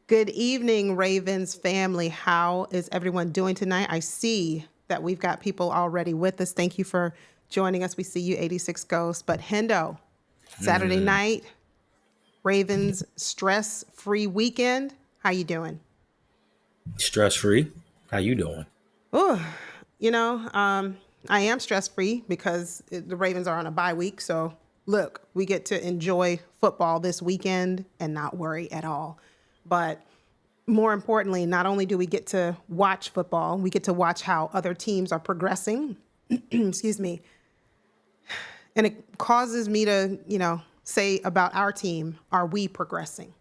Good evening, Ravens family. How is everyone doing tonight? I see that we've got people already with us. Thank you for joining us. We see you, 86 Ghosts. But Hendo, Saturday night, Ravens stress-free weekend. How you doing? Stress free. How you doing? Oh, you know, I am stress-free because the Ravens are on a bye week. So look, we get to enjoy football this weekend and not worry at all. But more importantly, not only do we get to watch football, we get to watch how other teams are progressing. Excuse me. And it causes me to, say about our team, are we progressing?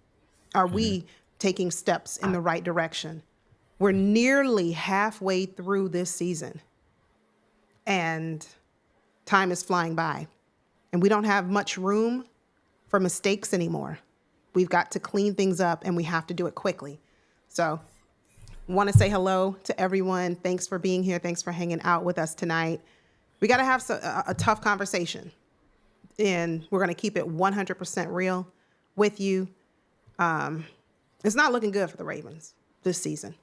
Are we taking steps in the right direction? We're nearly halfway through this season and time is flying by. And we don't have much room for mistakes anymore. We've got to clean things up and we have to do it quickly. So want to say hello to everyone. Thanks for being here. Thanks for hanging out with us tonight. We got to have a tough conversation, and we're going to keep it 100% real with you. It's not looking good for the Ravens this season.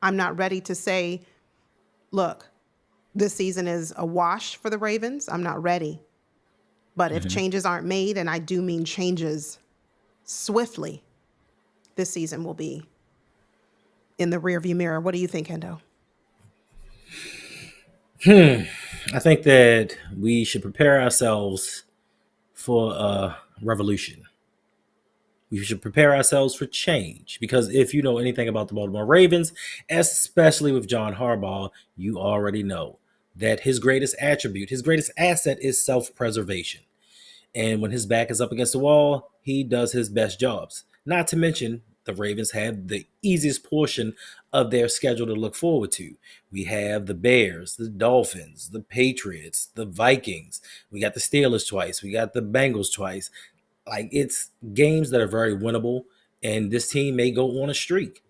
I'm not ready to say, look, this season is a wash for the Ravens. I'm not ready. But if changes aren't made, and I do mean changes swiftly, this season will be in the rearview mirror. What do you think, Hendo? I think that we should prepare ourselves for a revolution. We should prepare ourselves for change because if you know anything about the Baltimore Ravens, especially with John Harbaugh, you already know that his greatest attribute, his greatest asset is self preservation. And when his back is up against the wall, he does his best jobs. Not to mention, the Ravens have the easiest portion of their schedule to look forward to. We have the Bears, the Dolphins, the Patriots, the Vikings. We got the Steelers twice. We got the Bengals twice. Like it's games that are very winnable, and this team may go on a streak,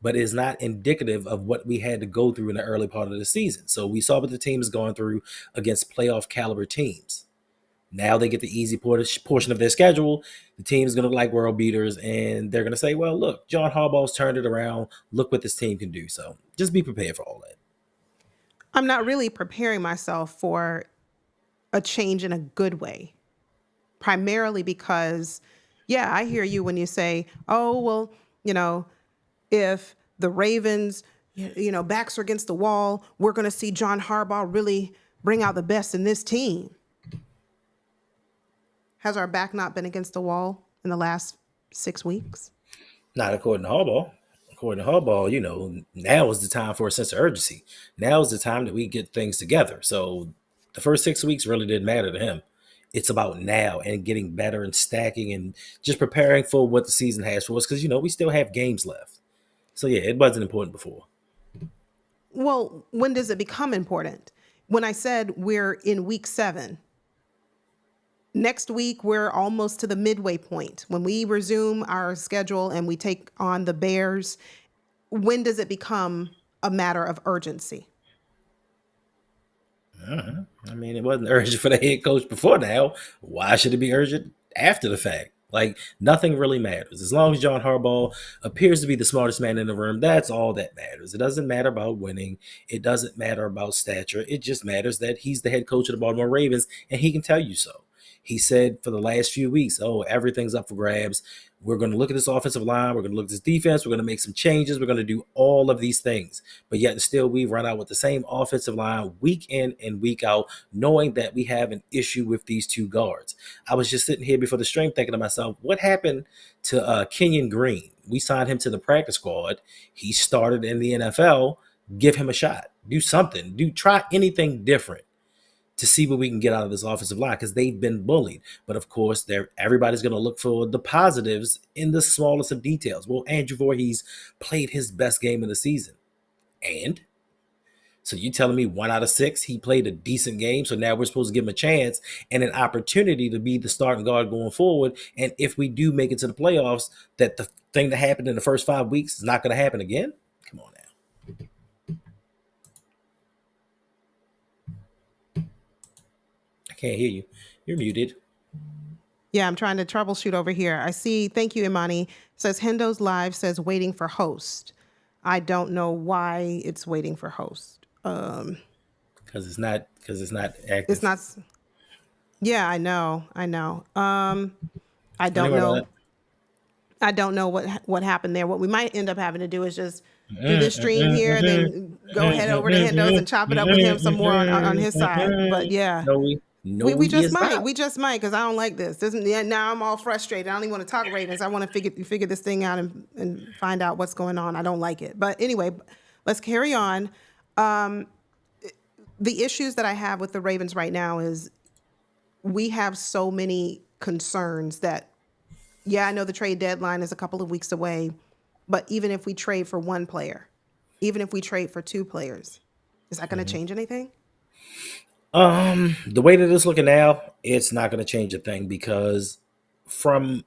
but it's not indicative of what we had to go through in the early part of the season. So we saw what the team is going through against playoff caliber teams. Now they get the easy portion of their schedule. The team is going to look like world beaters, and they're going to say, well, look, John Harbaugh's turned it around. Look what this team can do. So just be prepared for all that. I'm not really preparing myself for a change in a good way, primarily because, yeah, I hear you when you say, oh, well, you know, if the Ravens, backs are against the wall, we're going to see John Harbaugh really bring out the best in this team. Has our back not been against the wall in the last 6 weeks? Not according to Harbaugh. According to Harbaugh, now is the time for a sense of urgency. Now is the time that we get things together. So the first 6 weeks really didn't matter to him. It's about now and getting better and stacking and just preparing for what the season has for us because, we still have games left. So, yeah, it wasn't important before. Well, when does it become important? When I said we're in week 7, next week we're almost to the midway point. When we resume our schedule and we take on the Bears, when does it become a matter of urgency? I mean, it wasn't urgent for the head coach before now. Why should it be urgent after the fact? Like, nothing really matters. As long as John Harbaugh appears to be the smartest man in the room, that's all that matters. It doesn't matter about winning. It doesn't matter about stature. It just matters that he's the head coach of the Baltimore Ravens and he can tell you so. He said for the last few weeks, oh, everything's up for grabs. We're going to look at this offensive line. We're going to look at this defense. We're going to make some changes. We're going to do all of these things. But yet and still, we run out with the same offensive line week in and week out, knowing that we have an issue with these two guards. I was just sitting here before the stream thinking to myself, what happened to Kenyon Green? We signed him to the practice squad. He started in the NFL. Give him a shot. Do something. Try anything different to see what we can get out of this offensive line because they've been bullied. But of course, everybody's going to look for the positives in the smallest of details. Well, Andrew Voorhees played his best game of the season. And so you telling me 1 out of 6, he played a decent game. So now we're supposed to give him a chance and an opportunity to be the starting guard going forward. And if we do make it to the playoffs, that the thing that happened in the first 5 weeks is not going to happen again? Come on now. I can't hear you. You're muted. Yeah, I'm trying to troubleshoot over here. I see. Thank you, Imani. Says Hendo's live says waiting for host. I don't know why it's waiting for host. Because it's not It's active. not. Yeah, I know. I know. I I don't think about know. that. I don't know what happened there. What we might end up having to do is just do this stream here, and then go head over to Hendo's and chop it up with him some more on his side. But yeah, No, we he just is might. not. We just might because I don't like this. Yeah, now I'm all frustrated. I don't even want to talk Ravens. I want to figure this thing out and find out what's going on. I don't like it. But anyway, let's carry on. The issues that I have with the Ravens right now is we have so many concerns that, yeah, I know the trade deadline is a couple of weeks away, but even if we trade for one player, even if we trade for two players, is that going to change anything? The way that it's looking now, it's not going to change a thing because from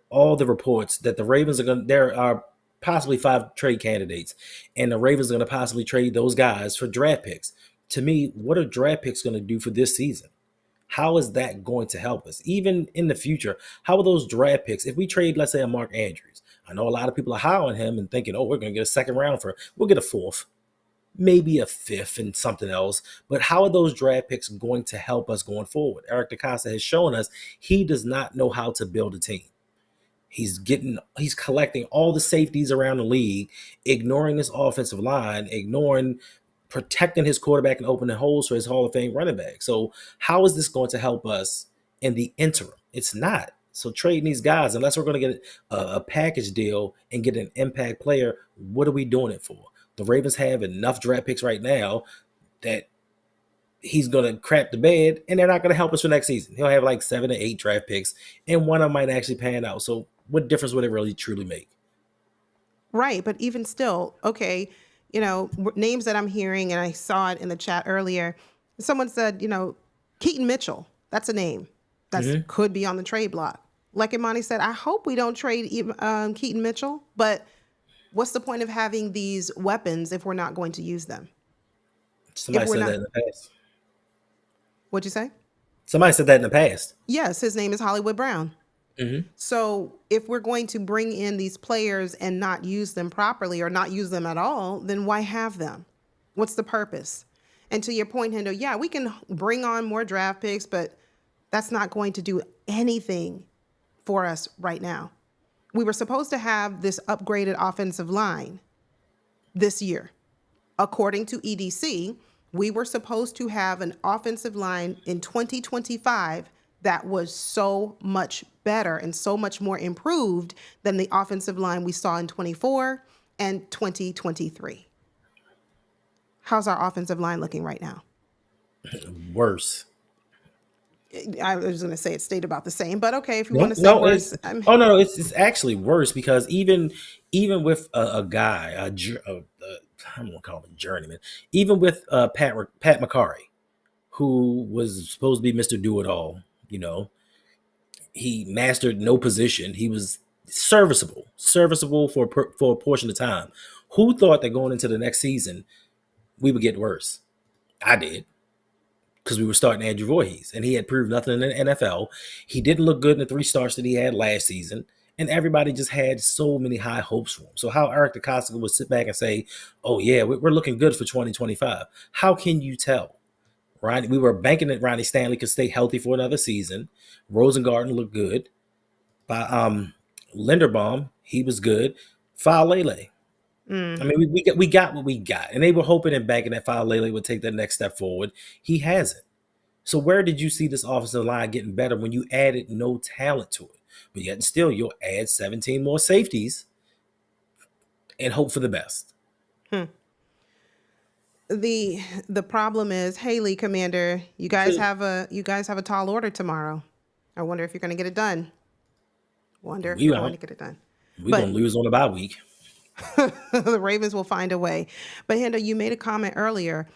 all the reports that the Ravens are going, there are possibly 5 trade candidates, and the Ravens are going to possibly trade those guys for draft picks. To me, what are draft picks going to do for this season? How is that going to help us? Even in the future, how are those draft picks? If we trade, let's say, a Mark Andrews, I know a lot of people are high on him and thinking, oh, we're going to get a second round for, we'll get a fourth, maybe a fifth and something else. But how are those draft picks going to help us going forward? Eric DeCosta has shown us he does not know how to build a team. He's collecting all the safeties around the league, ignoring his offensive line, ignoring protecting his quarterback and opening holes for his Hall of Fame running back. So how is this going to help us in the interim? It's not. So trading these guys, unless we're going to get a package deal and get an impact player, what are we doing it for? The Ravens have enough draft picks right now that he's going to crap the bed, and they're not going to help us for next season. He'll have like 7 to 8 draft picks, and one of them might actually pan out. So what difference would it really truly make? Right. But even still, okay, names that I'm hearing, and I saw it in the chat earlier. Someone said, Keaton Mitchell. That's a name that Mm-hmm. could be on the trade block. Like Imani said, I hope we don't trade Keaton Mitchell, but what's the point of having these weapons if we're not going to use them? If Somebody we're said that not, in the past. what'd you say? Somebody said that in the past. Yes, his name is Hollywood Brown. Mm-hmm. So if we're going to bring in these players and not use them properly or not use them at all, then why have them? What's the purpose? And to your point, Hendo, yeah, we can bring on more draft picks, but that's not going to do anything for us right now. We were supposed to have this upgraded offensive line this year. According to EDC, we were supposed to have an offensive line in 2025 that was so much better and so much more improved than the offensive line we saw in 24 and 2023. How's our offensive line looking right now? Worse. I was going to say it stayed about the same, but okay, if you want No, to say no, it's worse, I'm oh no, it's actually worse because even with a guy, I'm gonna call him a journeyman, even with Pat McCarry, who was supposed to be Mister Do It All, he mastered no position. He was serviceable for a portion of time. Who thought that going into the next season we would get worse? I did because we were starting Andrew Voorhees, and he had proved nothing in the NFL. He didn't look good in the 3 starts that he had last season, and everybody just had so many high hopes for him. So how Eric DeCosta would sit back and say, "Oh yeah, we're looking good for 2025." How can you tell? Right? We were banking that Ronnie Stanley could stay healthy for another season. Rosengarten looked good. By Linderbaum, he was good. Falele. I mean, we got what we got, and they were hoping and banking that Falele would take that next step forward. He hasn't. So where did you see this offensive line getting better when you added no talent to it? But yet and still, you'll add 17 more safeties and hope for the best. the problem is, Haley, Commander, you guys have a tall order tomorrow. I wonder if you're going to get it done. Wonder if We you're going out. to get it done. We're gonna But lose on the bye week. the Ravens will find a way. But Hendo, you made a comment earlier,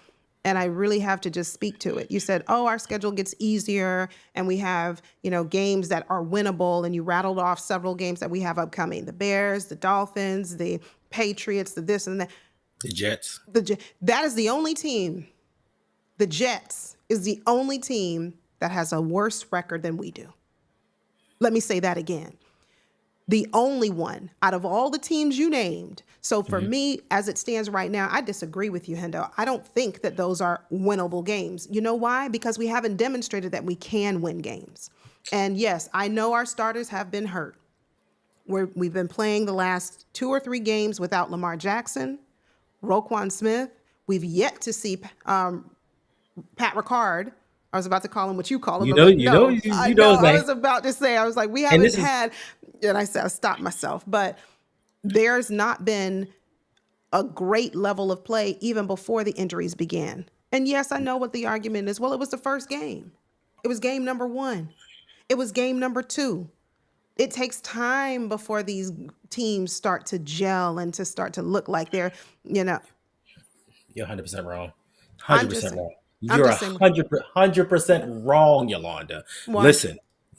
and I really have to just speak to it. You said, "Oh, our schedule gets easier, and we have games that are winnable." And you rattled off several games that we have upcoming: the Bears, the Dolphins, the Patriots, the this and that. The Jets. That is the only team. The Jets is the only team that has a worse record than we do. Let me say that again. The only one out of all the teams you named. So for Mhm. me, as it stands right now, I disagree with you, Hendo. I don't think that those are winnable games. You know why? Because we haven't demonstrated that we can win games. And yes, I know our starters have been hurt. We've been playing the last 2 or 3 games without Lamar Jackson, Roquan Smith. We've yet to see Pat Ricard. I was about to call him what you call him, You but know, like, you know, no, I you know know. his I name, was about to say, I was like, we and haven't this is had, and I said, I stopped myself, but there's not been a great level of play even before the injuries began. And yes, I know what the argument is. Well, it was the first game. It was game number 1. It was game number 2. It takes time before these teams start to gel and to start to look like they're, you know, you're 100% wrong. I'm 100% just, wrong. I'm You're just a saying, 100% wrong, Yolanda. why? Listen,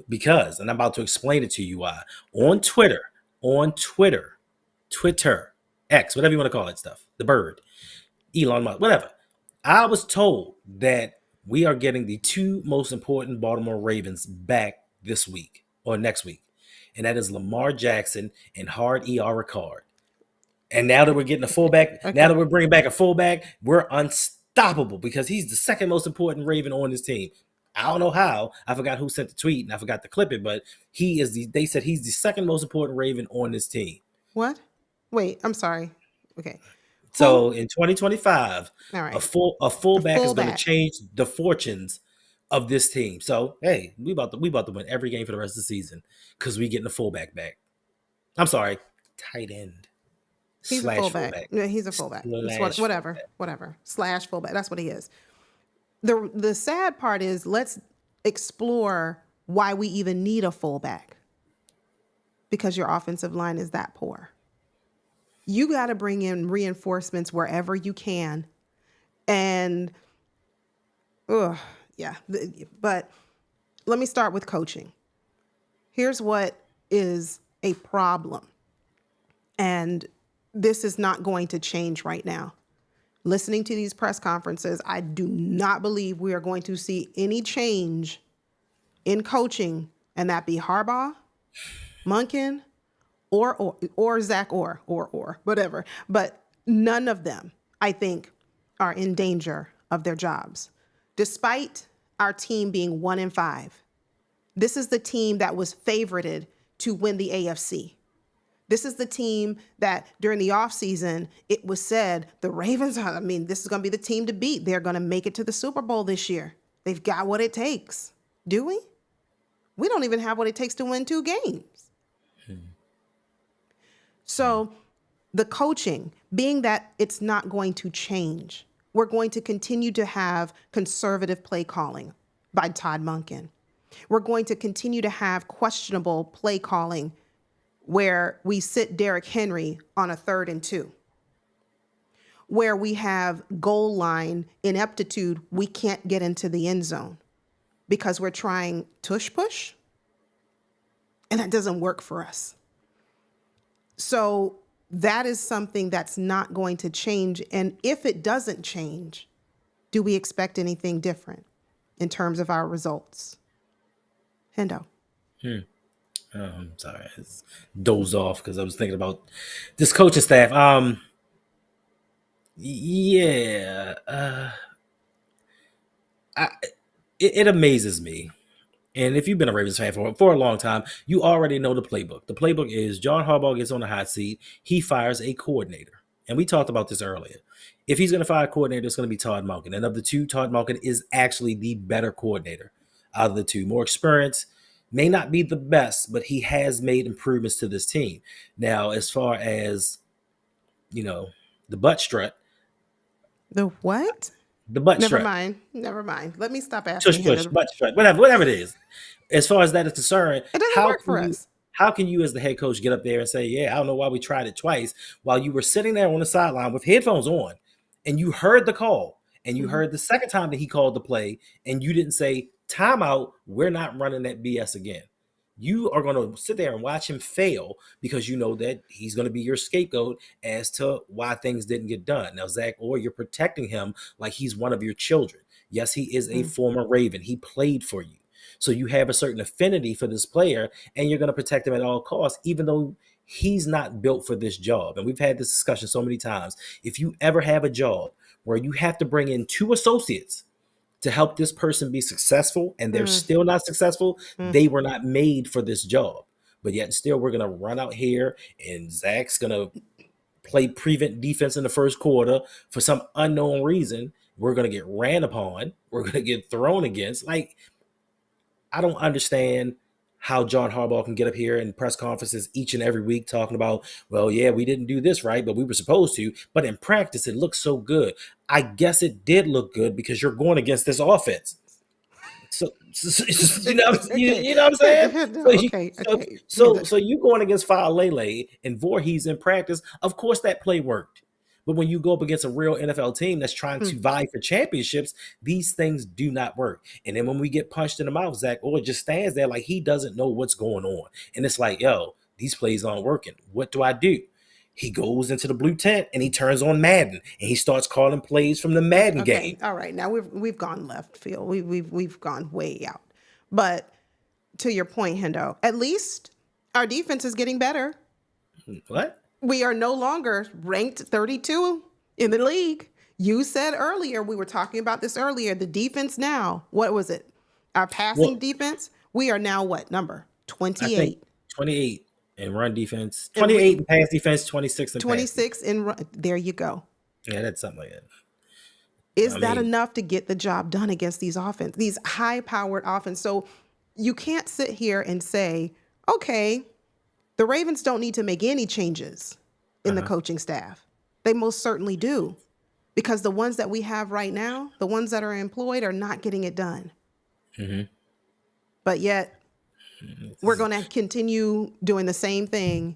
because, and I'm about to explain it to you why. On Twitter, on Twitter, Twitter, X, whatever you want to call that stuff, the bird, Elon Musk, whatever. I was told that we are getting the two most important Baltimore Ravens back this week or next week, and that is Lamar Jackson and Hard ER Ricard. And now that we're getting a fullback, now Okay. that we're bringing back a fullback, we're unstoppable because he's the second most important Raven on this team. I don't know how. I forgot who sent the tweet and I forgot to clip it, but he is the. They said he's the second most important Raven on this team. What? Wait, I'm sorry. Okay. Who? So in 2025, All right. a A fullback is going to fullback. change the fortunes of this team. So hey, we about to win every game for the rest of the season because we getting a fullback back. I'm sorry, tight end He's a slash fullback. fullback Yeah, he's a fullback. It's slash whatever, fullback. whatever. Slash fullback. That's what he is. The sad part is let's explore why we even need a fullback because your offensive line is that poor. You got to bring in reinforcements wherever you can. And ugh, yeah, but let me start with coaching. Here's what is a problem. And this is not going to change right now. Listening to these press conferences, I do not believe we are going to see any change in coaching, and that be Harbaugh, Munkin, or Zach or whatever. But none of them, I think, are in danger of their jobs. Despite our team being 1-5, this is the team that was favorited to win the AFC. This is the team that during the offseason, it was said the Ravens, I mean, this is going to be the team to beat. They're going to make it to the Super Bowl this year. They've got what it takes. Do we? We don't even have what it takes to win 2 games. So the coaching, being that it's not going to change, we're going to continue to have conservative play calling by Todd Monken. We're going to continue to have questionable play calling where we sit Derrick Henry on a 3rd and 2, where we have goal line ineptitude. We can't get into the end zone because we're trying tush push, and that doesn't work for us. So that is something that's not going to change. And if it doesn't change, do we expect anything different in terms of our results? Hendo. I'm sorry, I just dozed off because I was thinking about this coaching staff. Yeah, I, it amazes me. And if you've been a Ravens fan for a long time, you already know the playbook. The playbook is John Harbaugh gets on the hot seat, he fires a coordinator. And we talked about this earlier. If he's going to fire a coordinator, it's going to be Todd Monken. And of the two, Todd Monken is actually the better coordinator out of the two. More experience, may not be the best, but he has made improvements to this team. Now, as far as, you know, the butt strut, The what? the butt Never strut, mind. Never mind. Let me stop tush asking push, Hendo. butt strut, whatever it is. As far as that is concerned, It doesn't how work can for you us. how can you as the head coach get up there and say, yeah, I don't know why we tried it twice while you were sitting there on the sideline with headphones on and you heard the call and you Mhm. heard the second time that he called the play and you didn't say, timeout, we're not running that BS again. You are going to sit there and watch him fail because you know that he's going to be your scapegoat as to why things didn't get done. Now, Zach, or you're protecting him like he's one of your children. Yes, he is a Mm. former Raven. He played for you. So you have a certain affinity for this player, and you're going to protect him at all costs, even though he's not built for this job. And we've had this discussion so many times. If you ever have a job where you have to bring in two associates to help this person be successful and they're Mm, still not successful, mm. they were not made for this job. But yet still we're gonna run out here and Zach's gonna play prevent defense in the first quarter for some unknown reason. We're gonna get ran upon, we're gonna get thrown against. Like, I don't understand how John Harbaugh can get up here in press conferences each and every week talking about, well, yeah, we didn't do this right, but we were supposed to. But in practice, it looks so good. I guess it did look good because you're going against this offense. You know, Okay. you know what I'm saying? No, So you, okay. so Okay. so you going against Lele and Voorhees in practice. Of course, that play worked. But when you go up against a real NFL team that's trying Hmm. to vie for championships, these things do not work. And then when we get punched in the mouth, Zach Orr just stands there like he doesn't know what's going on. And it's like, yo, these plays aren't working. What do I do? He goes into the blue tent and he turns on Madden and he starts calling plays from the Madden Okay. game. All right. Now we've gone left field. We've gone way out. But to your point, Hendo, at least our defense is getting better. What? We are no longer ranked 32 in the league. You said earlier, we were talking about this earlier, the defense now, what was it? Our passing Well, defense, we are now what number? I think 28. 28 in run defense, And 28 in pass defense, 26 in pass 26 defense. in run. There you go. Yeah, that's something like that. Is I that mean, enough to get the job done against these high-powered offense? So you can't sit here and say, okay, the Ravens don't need to make any changes in the uh-huh. coaching staff. They most certainly do. Because the ones that we have right now, the ones that are employed are not getting it done. Mm-hmm. But yet we're going to continue doing the same thing.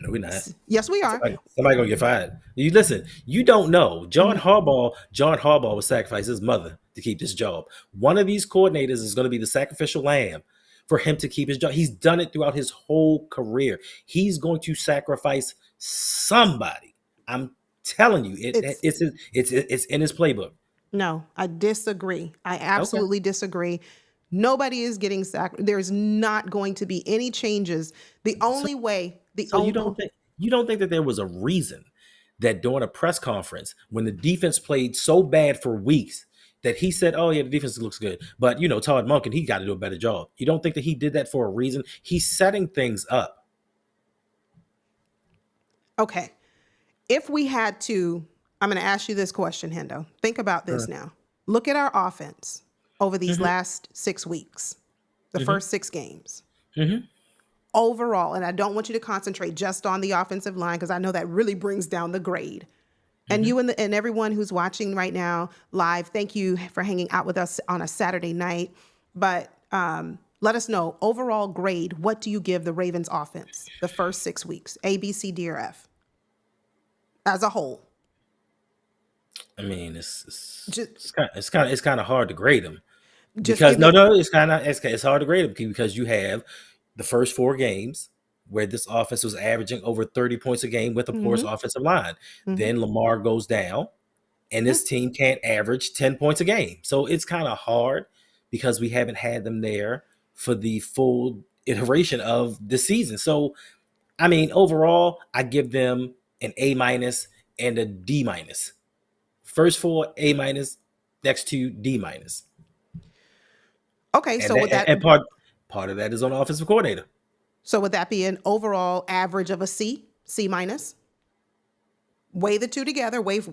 No, we're not. Yes, we are. Somebody gonna get fired. You listen. You don't know. John Mhm. Harbaugh. John Harbaugh will sacrifice his mother to keep this job. One of these coordinators is going to be the sacrificial lamb for him to keep his job. He's done it throughout his whole career. He's going to sacrifice somebody. I'm telling you, It's it's in his playbook. no, I disagree. I Okay. absolutely disagree. Nobody is getting sacked. There's not going to be any changes. The So only way, the So only you don't think that there was a reason that during a press conference when the defense played so bad for weeks that he said, "Oh yeah, the defense looks good," but Todd Monken, he got to do a better job. You don't think that he did that for a reason? He's setting things up. okay. If we had to, I'm going to ask you this question, Hendo. Think about this now. Look at our offense over these Mm-hmm, last 6 weeks, the mm-hmm, first 6 games. mm-hmm, Overall, and I don't want you to concentrate just on the offensive line because I know that really brings down the grade. And mm-hmm. you and everyone who's watching right now live, thank you for hanging out with us on a Saturday night. But let us know, overall grade, what do you give the Ravens offense the first 6 weeks? A, B, C, D, or F as a whole? I mean, Just, it's kind of hard to grade them just because give me. no, it's hard to grade them because you have the first 4 games where this offense was averaging over 30 points a game with, of course, Mm-hmm, offensive line. mm-hmm, Then Lamar goes down, and yeah. this team can't average 10 points a game. So it's kind of hard because we haven't had them there for the full iteration of the season. So, I mean, overall, I give them an A minus and a D minus. First 4, A minus, next 2, D minus. Okay, And so would that and part of that is on the offensive coordinator. be an overall average of a C, C minus? Weigh the two together. Weigh C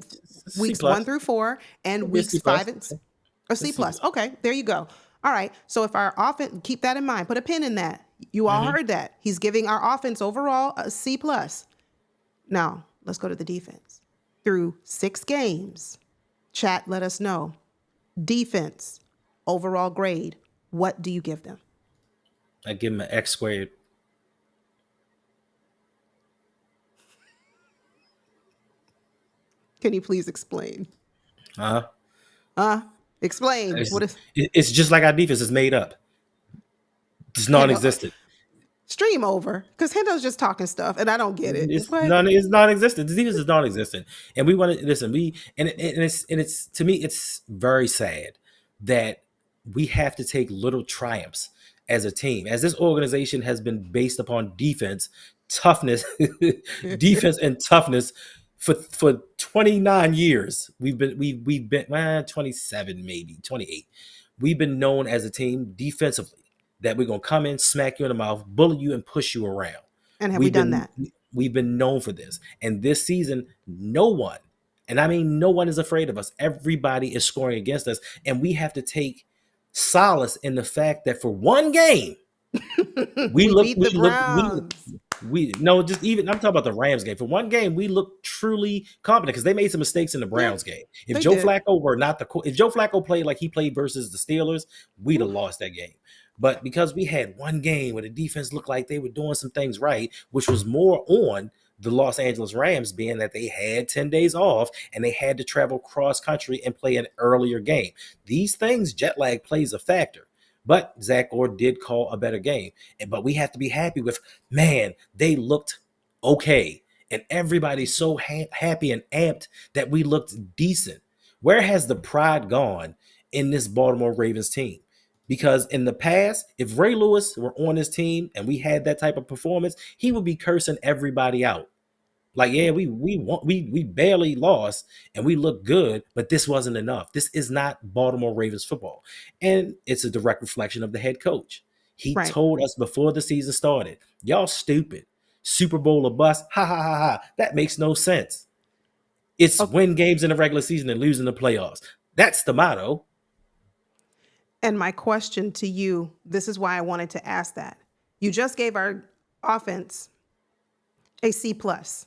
weeks 1 through 4 and It'd be a weeks C five plus. and a A C C plus. plus. Okay, there you go. All right. So if our offense, keep that in mind. Put a pin in that. You all Mm-hmm. heard that. He's giving our offense overall a C plus. Now let's go to the defense. Through 6 games, chat. Let us know. Defense overall grade. What do you give them? I give him an X squared. Can you please explain? Uh-huh. Explain. It's, What is it's just like our defense is made up. It's Hendo? non-existent. Stream over, because Hendo's just talking stuff, and I don't get it. What? It's non-existent. The defense is non-existent, and we want to listen. It's to me, it's very sad that we have to take little triumphs as a team, as this organization has been based upon defense, toughness, defense and toughness for 29 years. We've been 27, maybe 28. We've been known as a team defensively that we're gonna come in, smack you in the mouth, bully you, and push you around. And have we We've done been that? we've been known for this. And this season, no one, and I mean no one is afraid of us. Everybody is scoring against us, and we have to take solace in the fact that for one game, we We look, beat we the look, Browns. we no, just even I'm talking about the Rams game. For one game, we look truly competent because they made some mistakes in the Yeah, Browns game. If they Joe did. Flacco were not the if Joe Flacco played like he played versus the Steelers, we'd have Oof. lost that game. But because we had one game where the defense looked like they were doing some things right, which was more on the Los Angeles Rams being that they had 10 days off and they had to travel cross country and play an earlier game. These things, jet lag plays a factor. But Zach Orr did call a better game. But we have to be happy with, man, they looked okay. And everybody's so happy and amped that we looked decent. Where has the pride gone in this Baltimore Ravens team? Because in the past, if Ray Lewis were on his team and we had that type of performance, he would be cursing everybody out. Like, yeah, we barely lost and we look good, but this wasn't enough. This is not Baltimore Ravens football. And it's a direct reflection of the head coach. He Right. told us before the season started, y'all stupid. Super Bowl or bust. Ha ha ha ha. That makes no sense. It's Okay. win games in the regular season and lose in the playoffs. That's the motto. And my question to you, this is why I wanted to ask that. You just gave our offense a C plus.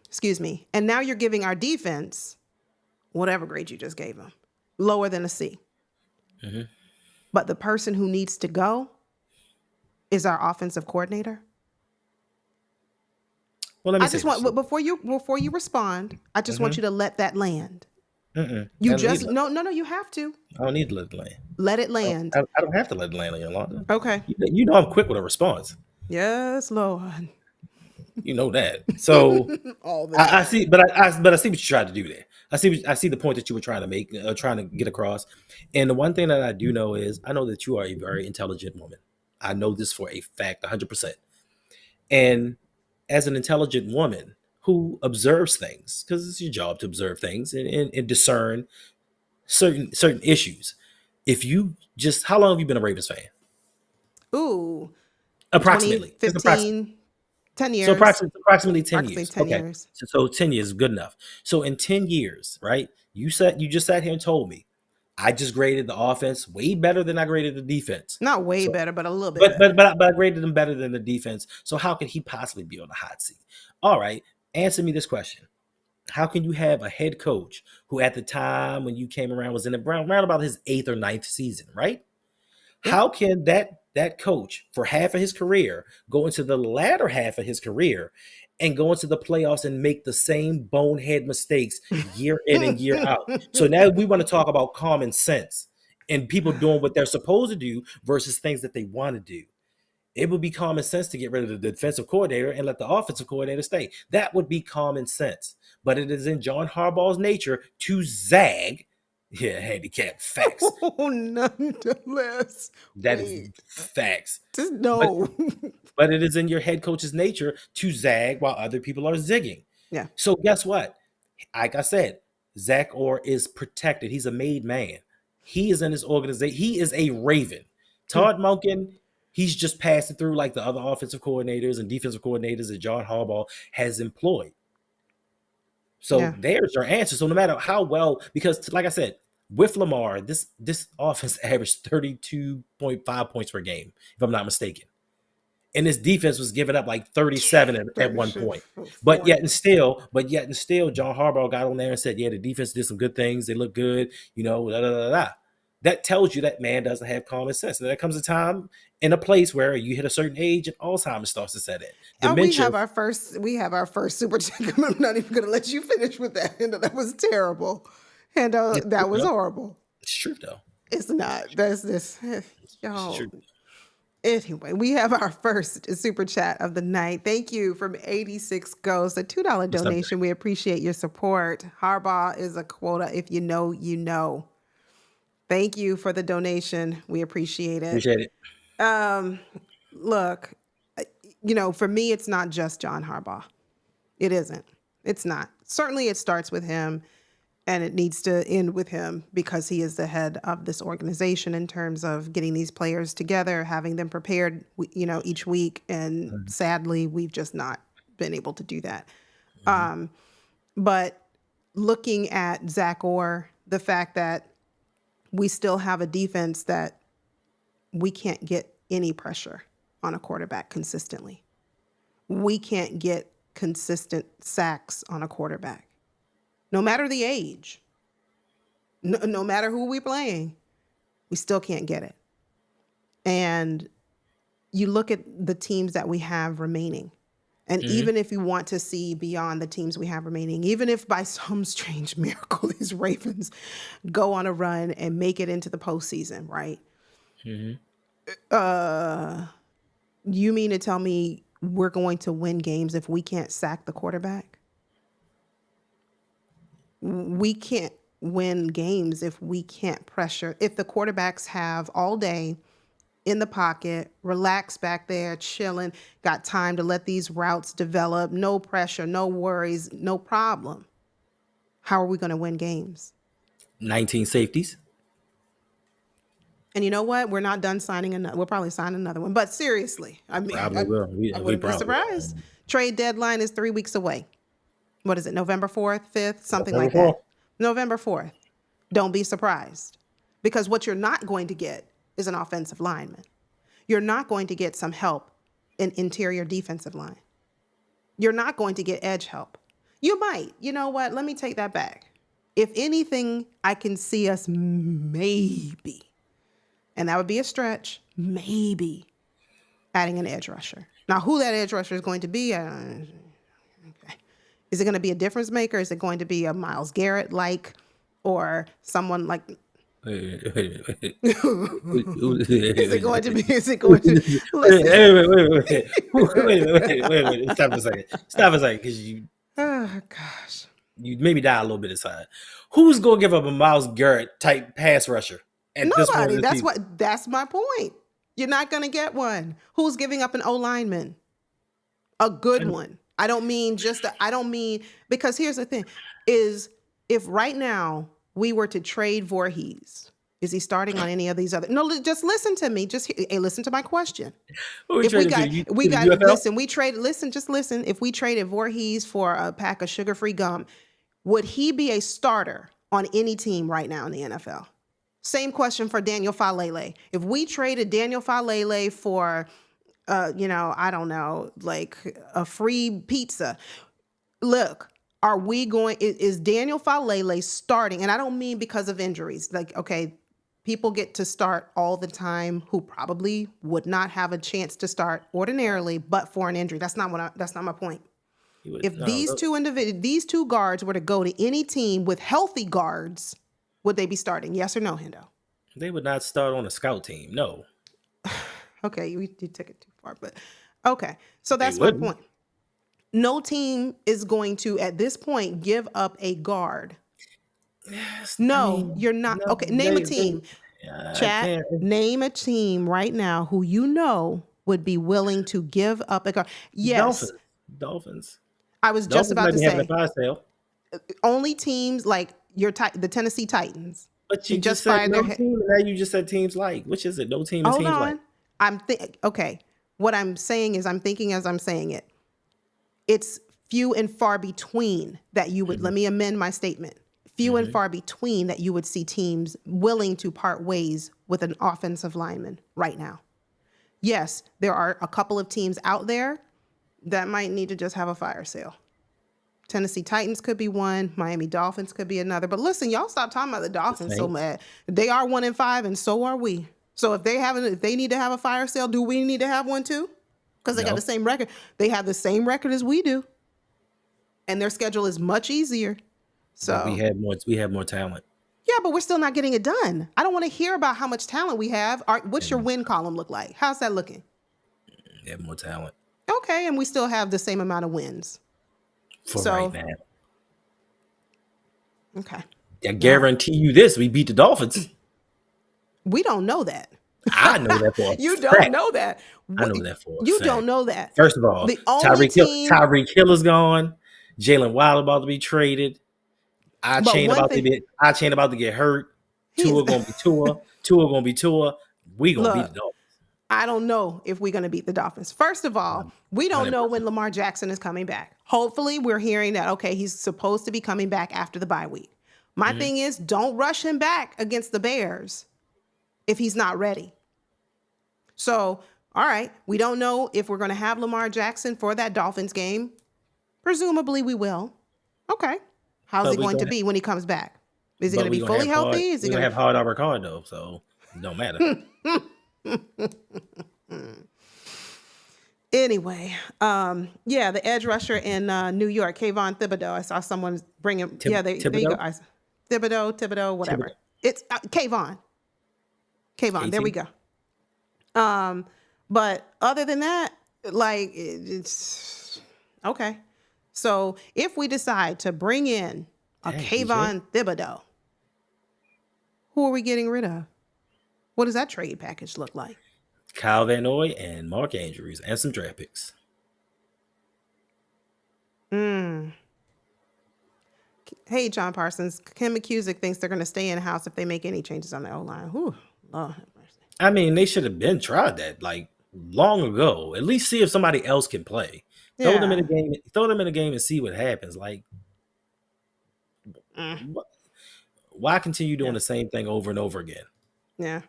Excuse me. And now you're giving our defense whatever grade you just gave them, lower than a C. Mm-hmm. But the person who needs to go is our offensive coordinator. Well, let me I say just this. want before you respond, I just want Mm-hmm. you to let that land. I You don't need just to. no, you have to I don't need to let it land. let it land. I don't have to let it land on Yolanda. Okay. You know I'm quick with a response. Yes, Lord. You know that. So All the I time. see, but I see what you tried to do there. I see the point that you were trying to make, trying to get across. And the one thing that I do know is I know that you are a very intelligent woman. I know this for a fact, 100%. And as an intelligent woman who observes things, because it's your job to observe things and discern certain issues. If you just, how long have you been a Ravens fan? Ooh, Approximately, just approximately. 2015, 10 So years. approximately 10 Approximately years. 10 Okay. years. So 10 years is good enough. So in 10 years, right? You just sat here and told me I just graded the offense way better than I graded the defense. Not way So better, but a little bit but better. I graded them better than the defense. So how could he possibly be on the hot seat? All right. Answer me this question. How can you have a head coach who at the time when you came around was in around about his eighth or ninth season, right? Yeah. How can that coach for half of his career go into the latter half of his career and go into the playoffs and make the same bonehead mistakes year in and year out? So now we want to talk about common sense and people doing what they're supposed to do versus things that they want to do. It would be common sense to get rid of the defensive coordinator and let the offensive coordinator stay. That would be common sense. But it is in John Harbaugh's nature to zag. Yeah, handicap facts. Oh, nonetheless. That is Wait. facts. Just But no. but it is in your head coach's nature to zag while other people are zigging. Yeah. So guess what? Like I said, Zach Orr is protected. He's a made man. He is in his organization. He is a Raven. Mm, Todd Monken, he's just passing through like the other offensive coordinators and defensive coordinators that John Harbaugh has employed. So yeah. there's your answer. So no matter how well, because like I said, with Lamar, this offense averaged 32.5 points per game, if I'm not mistaken. And his defense was giving up like 37 at one 36, point. forty. But yet and still, John Harbaugh got on there and said, "Yeah, the defense did some good things. They look good, you know." Da, da, da, da. That tells you that man doesn't have common sense. And there comes a time in a place where you hit a certain age and Alzheimer's starts to set in. Oh, Dementia. we have our first super check. I'm not even gonna let you finish with that. And that was terrible. And It's true that was though. horrible. It's true though. It's not. That's this. It's Y'all. true. Anyway, we have our first super chat of the night. Thank you from 86 Ghosts, a $2 What's up, man? donation. We appreciate your support. Harbaugh is a quota. If you know, you know. Thank you for the donation. We appreciate it. Appreciate it. Um, look, for me, it's not just John Harbaugh. It isn't. It's not. Certainly, it starts with him, and it needs to end with him because he is the head of this organization in terms of getting these players together, having them prepared, each week. And sadly, we've just not been able to do that. But looking at Zach Orr, the fact that we still have a defense that we can't get any pressure on a quarterback consistently. We can't get consistent sacks on a quarterback, no matter the age, no matter who we're playing, we still can't get it. And you look at the teams that we have remaining, and even if you want to see beyond the teams we have remaining, even if by some strange miracle these Ravens go on a run and make it into the postseason, right? You mean to tell me we're going to win games if we can't sack the quarterback? We can't win games if we can't pressure. If the quarterbacks have all day in the pocket, relax back there, chilling, got time to let these routes develop, no pressure, no worries, no problem. How are we going to win games? 19 safeties. And you know what? We're not done signing another. We'll probably sign another one. But seriously, I mean, Probably will. I We wouldn't be probably will. surprised. Trade deadline is 3 weeks away. What is it? November 4th, 5th, something November like that. 4th. November 4th. Don't be surprised. Because what you're not going to get is an offensive lineman. You're not going to get some help in interior defensive line. You're not going to get edge help. You might. You know what? Let me take that back. If anything, I can see us maybe, and that would be a stretch, maybe adding an edge rusher. Now, who that edge rusher is going to be, okay. Is it going to be a difference maker? Is it going to be a Myles Garrett-like, or someone like... Wait. Is it going to be? Is it going to? Wait. Stop a second, because Oh gosh. you maybe die a little bit inside. Who's gonna give up a Myles Garrett type pass rusher at this point? Nobody. That's my point. You're not going to get one. Who's giving up an O lineman? A good one. I don't mean because here's the thing: is if right now we were to trade Voorhees, is he starting on any of these other? No, just listen to me. Listen to my question. If we traded Voorhees for a pack of sugar-free gum, would he be a starter on any team right now in the NFL? Same question for Daniel Falele. If we traded Daniel Falele for, I don't know, like a free pizza, look. Are we going? Is Daniel Falele starting? And I don't mean because of injuries. Like, okay, people get to start all the time who probably would not have a chance to start ordinarily, but for an injury. That's not my point. If these two guards were to go to any team with healthy guards, would they be starting? Yes or no, Hendo? They would not start on a scout team. No. Okay, you took it too far, but okay. So that's my point. No team is going to, at this point, give up a guard. Yes, you're not. No, okay, name a team. Chat, name a team right now who would be willing to give up a guard. Yes. Dolphins. I was just about to say. Only teams like the Tennessee Titans. But you just said no team, and now you just said teams like. Which is it? No team and teams like. Okay. What I'm saying is I'm thinking as I'm saying it. It's few and far between that you would, let me amend my statement, few and far between that you would see teams willing to part ways with an offensive lineman right now. Yes, there are a couple of teams out there that might need to just have a fire sale. Tennessee Titans could be one. Miami Dolphins could be another. But listen, y'all stop talking about the Dolphins so mad. They are 1-5 and so are we. So if they need to have a fire sale, do we need to have one too? Because they got the same record. They have the same record as we do. And their schedule is much easier. So we have more talent. Yeah, but we're still not getting it done. I don't want to hear about how much talent we have. What's your win column look like? How's that looking? They have more talent. Okay, and we still have the same amount of wins. Right now. Okay. I guarantee you this, we beat the Dolphins. We don't know that. I know that for You a don't fact. know that. I know that for a You don't fact. know that. First of all, The only team, Tyreek Hill is gone. Jalen Wild about to be traded. but one thing, I chain about to get hurt. he's Tua gonna be Tua. Tua gonna be Tua. We gonna beat look. the Dolphins. I don't know if we're going to beat the Dolphins. First of all, we don't know when 100%. Lamar Jackson is coming back. Hopefully, we're hearing that, okay, he's supposed to be coming back after the bye week. My Mhm. thing is, don't rush him back against the Bears if he's not ready. So, all right, we don't know if we're going to have Lamar Jackson for that Dolphins game. Presumably, we will. Okay. How's But it we going to gonna be when he comes back? Is he going but to be we gonna fully have hard. healthy? Is he We gonna going have hard our card though, so it don't matter. to? Anyway, yeah, the edge rusher in New York, Kayvon Thibodeau. I saw someone bring him. Yeah, there you go. Thibodeau, Thibodeau, whatever. Thibodeau, It's Kayvon. Kayvon. There we KT. go. But other than that, like it's okay. So if we decide to bring in a Dang, DJ. Kayvon Thibodeau, who are we getting rid of? What does that trade package look like? Kyle Van Noy and Mark Andrews and some draft picks. Mm. Hey, John Parsons. Kim McCusick thinks they're going to stay in house if they make any changes on the O line. Whew, Lord have mercy. I mean, they should have been tried that like long ago. At least see if somebody else can play. Throw them in Yeah. a game. Throw them in a game and see what happens. Like, Mm. why continue doing Yeah. the same thing over and over again? Yeah.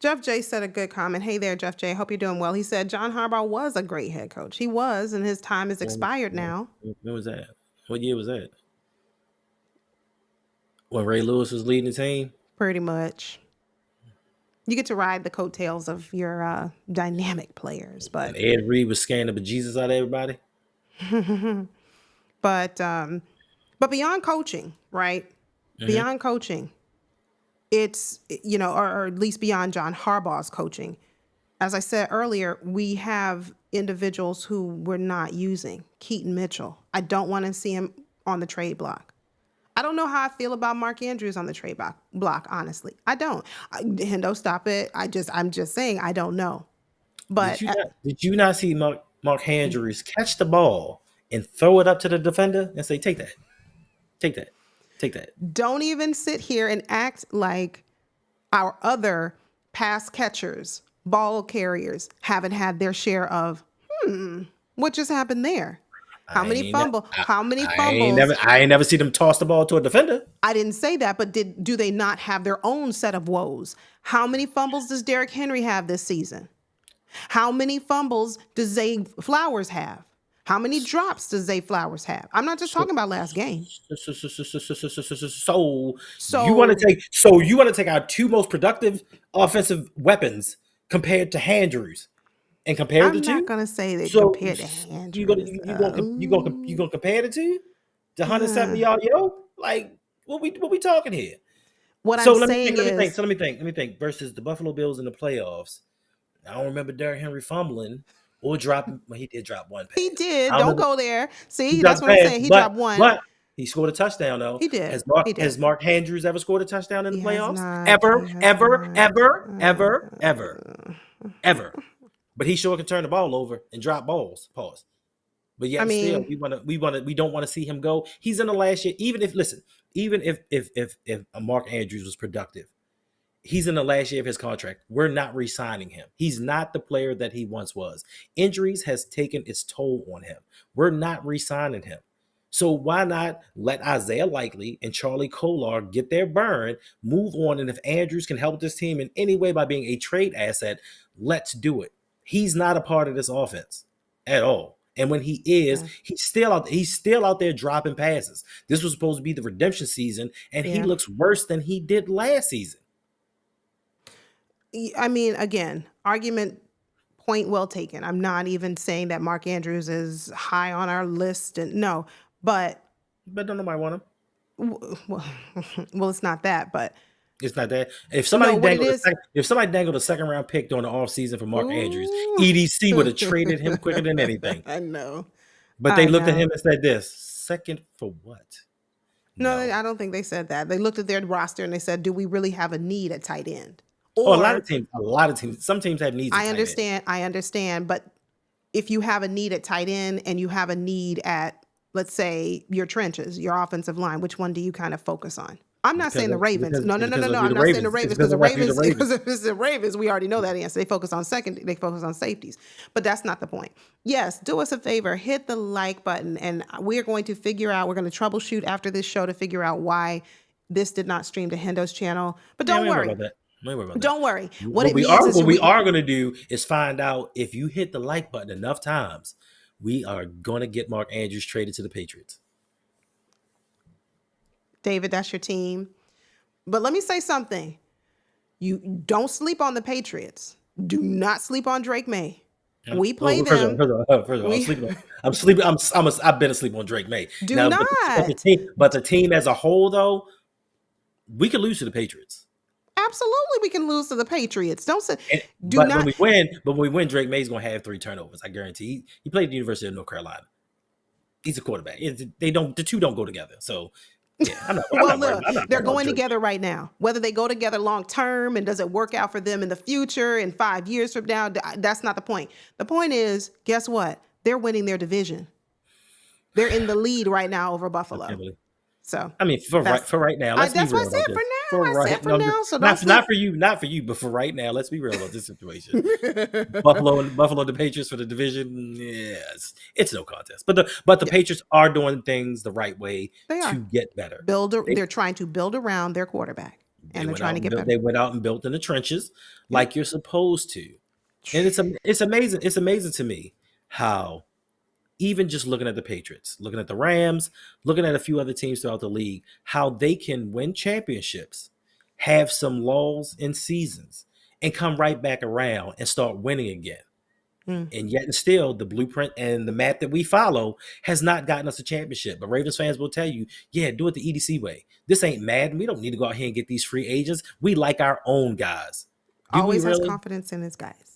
Jeff J said a good comment. Hey there, Jeff J. Hope you're doing well. He said John Harbaugh was a great head coach. He was, and his time is expired now. When was that? What year was that? When Ray Lewis was leading the team? Pretty much. You get to ride the coattails of your dynamic players, When but Ed Reed was scaring the bejesus out of everybody? but beyond coaching, right? Mhm. Beyond coaching, it's or at least beyond John Harbaugh's coaching. As I said earlier, we have individuals who we're not using. Keaton Mitchell. I don't want to see him on the trade block. I don't know how I feel about Mark Andrews on the trade block, honestly. I don't. Hendo, stop it. I'm just saying I don't know. But Did you not see Mark Andrews catch the ball and throw it up to the defender and say, "Take that, take that, take that"? don't even sit here and act like our other pass catchers, ball carriers haven't had their share of, what just happened there? How many fumbles? I ain't never seen them toss the ball to a defender. I didn't say that, but do they not have their own set of woes? How many fumbles does Derrick Henry have this season? How many fumbles does Zay Flowers have? How many drops does Zay Flowers have? I'm not just talking about last game. So you want to take our two most productive offensive weapons compared to Andrews and compare the I'm two? not gonna say that So compared to you gonna Andrews. you gonna compare the two? The 170 yard like what we talking here? What So I'm let me think. saying is, Let me think. Versus the Buffalo Bills in the playoffs, I don't remember Derrick Henry fumbling or dropping. Well, he did drop one pass. he did. I don't Don't remember go there. he See, dropped that's a what I'm pass, saying. He dropped one. but he scored a touchdown though. He did. He Has did. Mark Andrews ever scored a touchdown in He the has playoffs? not. Ever, He has ever, not. ever, ever, ever, ever. But he sure can turn the ball over and drop balls. Pause. But yet I still, mean, we don't want to see him go. He's in the last year. Even if Mark Andrews was productive, he's in the last year of his contract. We're not re-signing him. He's not the player that he once was. Injuries has taken its toll on him. We're not re-signing him. So why not let Isaiah Likely and Charlie Kolar get their burn, move on, and if Andrews can help this team in any way by being a trade asset, let's do it. He's not a part of this offense at all. And when he is, yeah. he's still out there dropping passes. This was supposed to be the redemption season, and he Yeah. looks worse than he did last season. I mean, again, argument point well taken. I'm not even saying that Mark Andrews is high on our list, and no, but But don't nobody want him. well, it's not that, but It's not that. no, what it is. If somebody dangled a second round pick during the offseason for Mark Andrews, Ooh. EDC would have traded him quicker than anything. I know. But they I looked at know. him and said this, second for what? No, I don't think they said that. They looked at their roster and they said, "Do we really have a need at tight end?" Oh, Or a lot of teams. Some teams have needs at tight end. I understand, but if you have a need at tight end and you have a need at, let's say, your trenches, your offensive line, which one do you kind of focus on? I'm not saying the Ravens. No, It no, no, no, depends on no. who I'm the not saying the Ravens. It Ravens because depends the on who the Ravens, Ravens. because if it's the Ravens, we already know that answer. They focus on second. They focus on safeties. But that's not the point. Yes, do us a favor, hit the like button, and we're going to figure out. We're going to troubleshoot after this show to figure out why this did not stream to Hendo's channel. But Yeah, don't we ain't worry worry. about that. We ain't worry about that. Don't worry. What it means is What we we, are gonna do is find out if you hit the like button enough times, we are gonna get Mark Andrews traded to the Patriots. David, that's your team. But let me say something. You don't sleep on the Patriots. Do not sleep on Drake May. We play Oh, them. first of all, We I'm sleeping. I've been asleep on Drake May do now, not. but the team as a whole though, we could lose to the Patriots. Absolutely, we can lose to the Patriots. Don't say. And, Do but not. when we win, Drake May's gonna have 3 turnovers. I guarantee. He played at the University of North Carolina. He's a quarterback. The two don't go together. So yeah, Well, look, I'm not they're worried about going Drake. together right now. Whether they go together long term and does it work out for them in the future, in 5 years from now, that's not the point. The point is, guess what? They're winning their division. They're in the lead right now over Buffalo. So I mean, for right now, let's be that's what I real about said for this. now. I said for now. So don't sleep. Not for you, but for right now, let's be real about this situation. Buffalo, the Patriots for the division, yes, it's no contest. But the Patriots are doing things the right way They are. to get better. They're trying to build around their quarterback, and they're trying to get better. They went out and built in the trenches like you're supposed to, and it's amazing. It's amazing to me how, even just looking at the Patriots, looking at the Rams, looking at a few other teams throughout the league, how they can win championships, have some lulls in seasons, and come right back around and start winning again. And yet and still, the blueprint and the map that we follow has not gotten us a championship. But Ravens fans will tell you, yeah, do it the EDC way. This ain't Madden. We don't need to go out here and get these free agents. We like our own guys. Do Always we has really? confidence in his guys.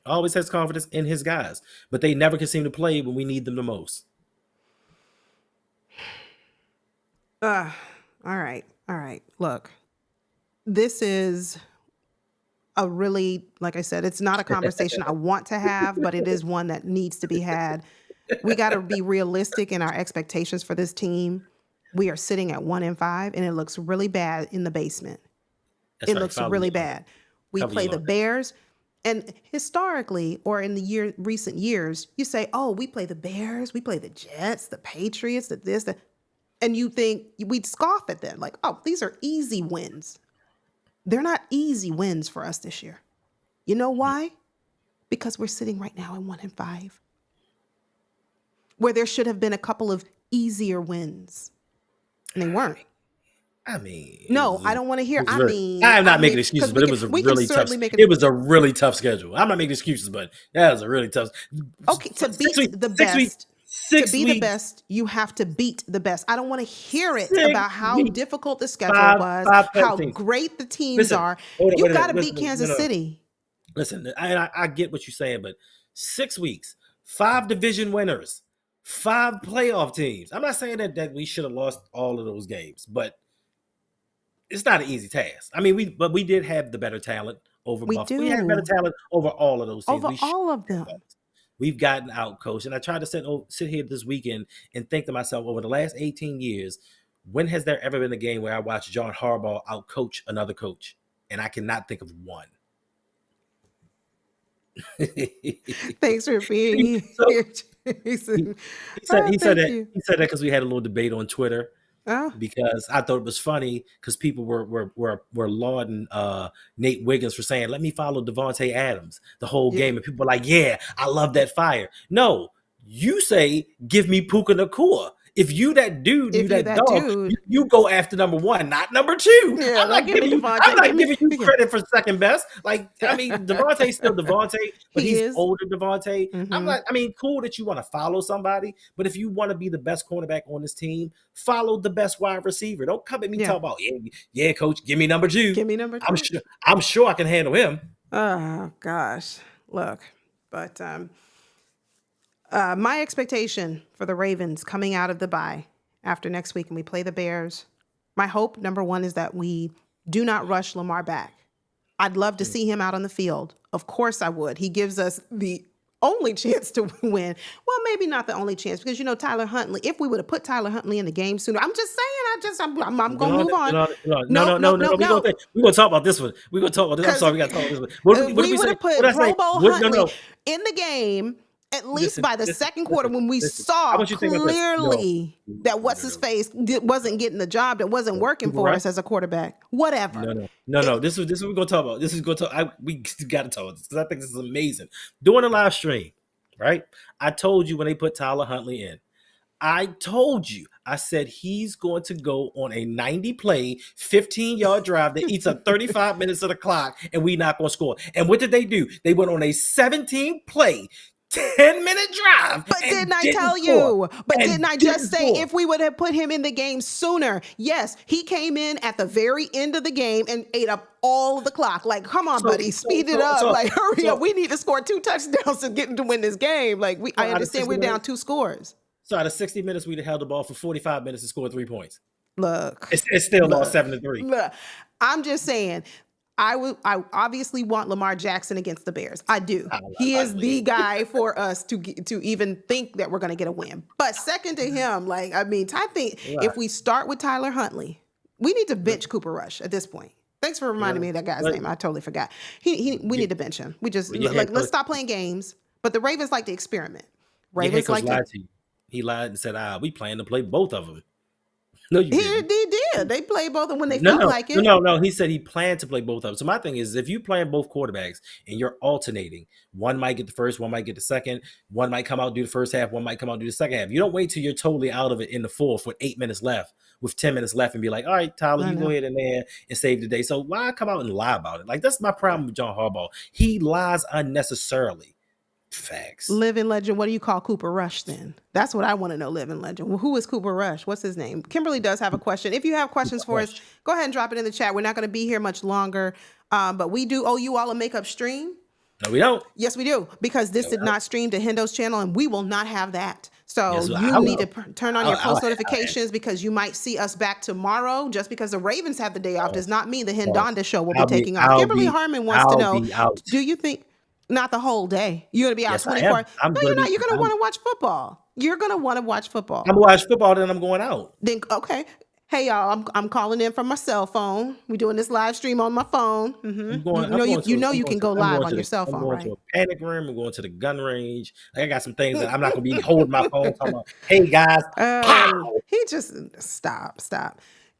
Always has confidence in his guys, but they never can seem to play when we need them the most. All right. Look, this is a really, like I said, it's not a conversation I want to have, but it is one that needs to be had. We got to be realistic in our expectations for this team. We are sitting at 1-5, and it looks really bad in the basement. That's It right. looks Follow really you on. bad. We Cover play you the on that. Bears. And historically, or in the recent years, you say, oh, we play the Bears, we play the Jets, the Patriots, the this, the, and you think we'd scoff at them. Like, oh, these are easy wins. They're not easy wins for us this year. You know why? Because we're sitting right now at 1-5, where there should have been a couple of easier wins. And they weren't. I mean, No, I don't want to hear. I'm not making excuses, but it was a really tough. It was a really tough schedule. I'm not making excuses, but that was a really tough. Okay, to beat the best, to be the best, you have to beat the best. I don't want to hear it about how difficult the schedule was, how great the teams are. You got to beat Kansas City. Listen, I get what you're saying, but 6 weeks, 5 division winners, 5 playoff teams. I'm not saying that we should have lost all of those games, but it's not an easy task. I mean, we did have the better talent over Buffalo. We had better talent over all of those teams. Over all of them. We've gotten out coached. And I tried to sit here this weekend and think to myself, over the last 18 years, when has there ever been a game where I watched John Harbaugh out coach another coach? And I cannot think of one. Thanks for being here, Jason. He said that because we had a little debate on Twitter. Oh. Because I thought it was funny because people were lauding Nate Wiggins for saying, let me follow Devontae Adams the whole game. And people were like, yeah, I love that fire. No, you say, give me Puka Nacua. If you that dude, you go after number 1, not number 2. Yeah, I'm not giving you credit for second best. Like, I mean, Devontae's still Devontae, but he's older Devontae. Mm-hmm. Cool that you want to follow somebody, but if you want to be the best cornerback on this team, follow the best wide receiver. Don't come at me talking about, yeah, coach, give me number 2. Give me number 2. I'm sure I can handle him. Oh gosh, look, but my expectation for the Ravens coming out of the bye after next week and we play the Bears, my hope, number 1, is that we do not rush Lamar back. I'd love to see him out on the field. Of course I would. He gives us the only chance to win. Well, maybe not the only chance because, Tyler Huntley, if we would have put Tyler Huntley in the game sooner, I'm just saying, I'm going to move on. No, No, no, no, no, no, no. no. We're gonna talk about this one. We're gonna talk about this. I'm Because sorry, we gotta talk about this one. What did we we would say? have What put did I say? Pro Bowl What, no, Huntley no. in the game at least Listen, by the listen, second quarter listen, when we listen. How saw about you think about this? No, clearly that what's his no, face wasn't getting the job, that wasn't working Cooper for Rush? us as a quarterback. Whatever. No. This is what we're gonna talk about. This is gonna talk. We gotta talk about this because I think this is amazing. During the live stream, right? I told you when they put Tyler Huntley in. I told you, I said he's going to go on a 90 play, 15-yard drive that eats up 35 minutes of the clock, and we not going to score. And what did they do? They went on a 17 play, 10-minute drive. But and didn't I didn't tell score, you? But and didn't I didn't just say score. if we would have put him in the game sooner? Yes, he came in at the very end of the game and ate up all of the clock. Like, come on, buddy, speed it up. Like, hurry up. We need to score 2 touchdowns to win this game. Like, I understand we're down 2 scores. So out of 60 minutes, we'd have held the ball for 45 minutes and scored 3 points. Look, it's still lost 7-3. Look, I'm just saying. I obviously want Lamar Jackson against the Bears. I do. He is the guy for us to even think that we're going to get a win. But second to him, I think if we start with Tyler Huntley, we need to bench Cooper Rush at this point. Thanks for reminding me of that guy's name. I totally forgot. We need to bench him. We just let's stop playing games. But the Ravens like to experiment. Ravens like to. He lied and said, we plan to play both of them. No, you didn't. He did. They played both of them when they felt like it. No. He said he planned to play both of them. So my thing is, if you playing both quarterbacks and you're alternating, one might get the first, one might get the second, one might come out do the first half, one might come out do the second half. You don't wait till you're totally out of it in the fourth with 8 minutes left, with 10 minutes left, and be like, all right, Tyler, you go ahead and there and save the day. So why come out and lie about it? That's my problem with John Harbaugh. He lies unnecessarily. Facts. Living legend. What do you call Cooper Rush then? That's what I want to know. Living legend. Well, who is Cooper Rush? What's his name? Kimberly does have a question. If you have questions for us, go ahead and drop it in the chat. We're not going to be here much longer, but we do owe you all a makeup stream. No, we don't. Yes, we do, because this did not stream to Hendo's channel, and we will not have that. So you need to turn on your post notifications because you might see us back tomorrow. Just because the Ravens have the day off does not mean the Hendonda show will be taking off. Kimberly Harmon wants to know, do you think... Not the whole day. You're going to be out 24. No, you're not. You're going to want to watch football. You're going to want to watch football. I'm going to watch football, then I'm going out. Then, okay. Hey, y'all, I'm calling in from my cell phone. We're doing this live stream on my phone. Mm-hmm. You can go live on your cell phone, right? I'm going to a panic room. I'm going to the gun range. I got some things that I'm not going to be holding my phone talking about, hey, guys. He just, stop.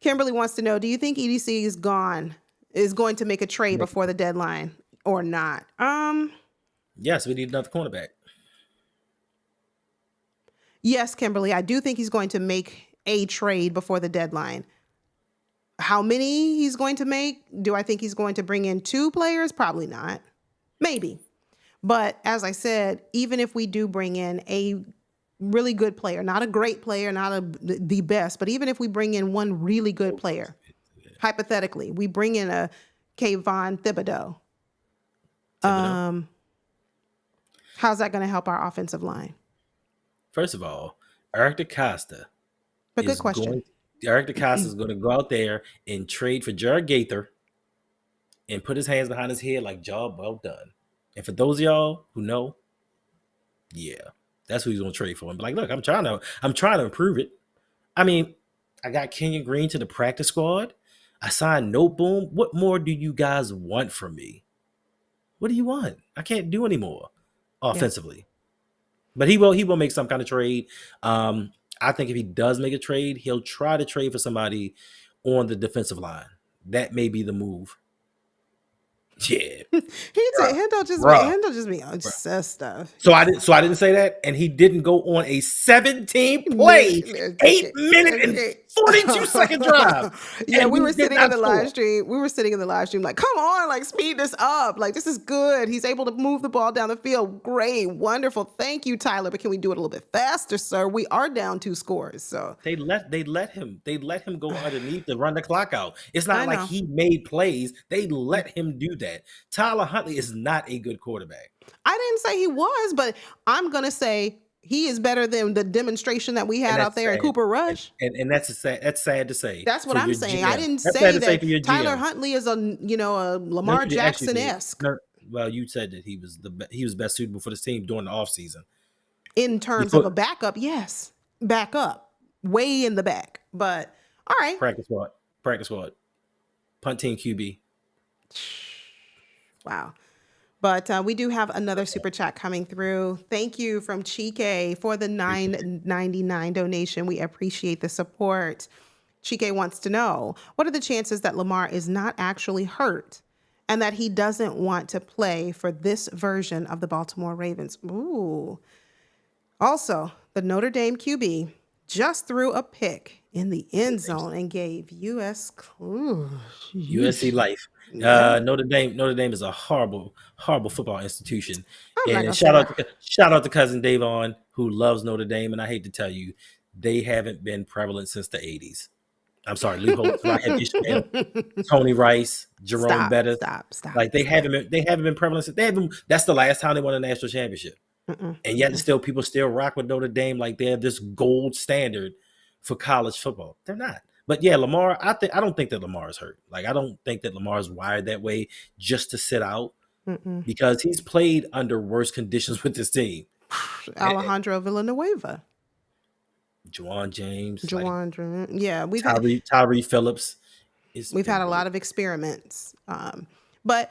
Kimberly wants to know, do you think EDC is going to make a trade before the deadline? Or not? Yes, we need another cornerback. Yes, Kimberly, I do think he's going to make a trade before the deadline. How many he's going to make? Do I think he's going to bring in 2 players? Probably not. Maybe. But as I said, even if we do bring in a really good player, not a great player, not the best, but even if we bring in one really good player, hypothetically, we bring in a Kayvon Thibodeau. How's that going to help our offensive line? First of all, Eric DeCosta. But good question. Eric DeCosta is going to go out there and trade for Jared Gaither and put his hands behind his head like job well done. And for those of y'all who know, that's who he's going to trade for. And be like, look, I'm trying to improve it. I mean, I got Kenyon Green to the practice squad. I signed Noteboom. What more do you guys want from me? What do you want? I can't do any more offensively. But he will make some kind of trade. I think if he does make a trade, he'll try to trade for somebody on the defensive line. That may be the move. Yeah. Hendo just says stuff. So I didn't say that, and he didn't go on a 17-play, 8-minute and 42-second drive. Yeah, we were sitting in the live stream. Like, come on, like speed this up. Like, this is good. He's able to move the ball down the field. Great, wonderful. Thank you, Tyler. But can we do it a little bit faster, sir? We are down 2 scores. So they let him go underneath to run the clock out. It's not like he made plays. They let him do that. Tyler Huntley is not a good quarterback. I didn't say he was, but I'm going to say He is better than the demonstration that we And had out that's there in sad. Cooper Rush. And that's sad to say That's what for I'm your saying. I GM. didn't That's sad say to say that for your Tyler GM. Huntley is a No, Lamar you did actually did. Jackson-esque No, well, you said that he was best suitable for this team during the offseason. in terms of Before a backup. Yes, backup, way in the back. But all right, practice squad, punt team QB. wow. But we do have another super chat coming through. Thank you from Chike for the Appreciate it. $9.99 donation. We appreciate the support. Chike wants to know, what are the chances that Lamar is not actually hurt and that he doesn't want to play for this version of the Baltimore Ravens? Ooh. Also, the Notre Dame QB just threw a pick in the end zone and gave USC life. Yeah, Notre Dame is a horrible football institution. I'm not And gonna say that. shout out to cousin Davon who loves Notre Dame. And I hate to tell you, they haven't been prevalent since the 80s. I'm sorry, Lou Holtz, Raheem Ishmael, Tony Rice, Jerome Stop, Bettis. stop, stop, Like stop. they haven't been prevalent since that's the last time they won a national championship. Mm-mm, And yet mm-mm. still people still rock with Notre Dame like they're this gold standard for college football. They're not. But yeah, Lamar, I don't think that Lamar is hurt. Like I don't think that Lamar is wired that way just to sit out Mm-mm. because he's played under worse conditions with this team. Alejandro Villanueva, Juwan James, like Juwan, yeah, Tyree Phillips. It's we've had been a really lot of experiments, but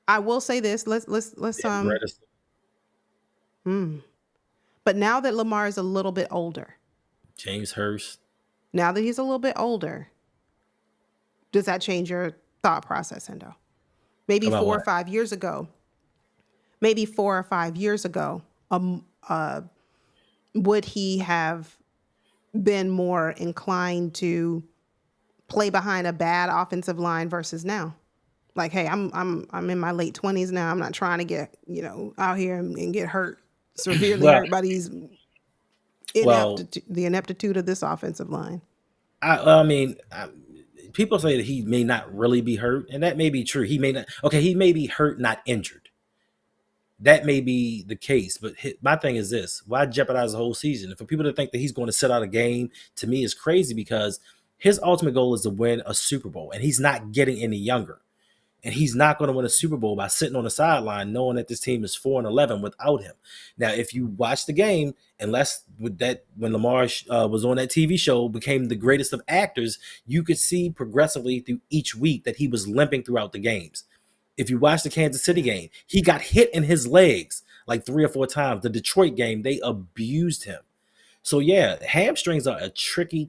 I will say this: Redis. But now that Lamar is a little bit older, James Hurst. now that he's a little bit older, does that change your thought process, Hendo? Maybe About four or what? 5 years ago, maybe 4 or 5 years ago, would he have been more inclined to play behind a bad offensive line versus now? Like, hey, I'm in my late 20s now. I'm not trying to get, out here and get hurt, severely Well, hurt by these well, the ineptitude of this offensive line. I mean, people say that he may not really be hurt, and that may be true. He may not. Okay, he may be hurt, not injured. That may be the case, but my thing is this: why jeopardize the whole season? And for people to think that he's going to sit out a game, to me, is crazy because his ultimate goal is to win a Super Bowl, and he's not getting any younger. And he's not going to win a Super Bowl by sitting on the sideline knowing that this team is 4-11 without him. Now, if you watch the game, unless with that when Lamar was on that TV show, became the greatest of actors, you could see progressively through each week that he was limping throughout the games. If you watch the Kansas City game, he got hit in his legs like 3 or 4 times. The Detroit game, they abused him. So yeah, hamstrings are a tricky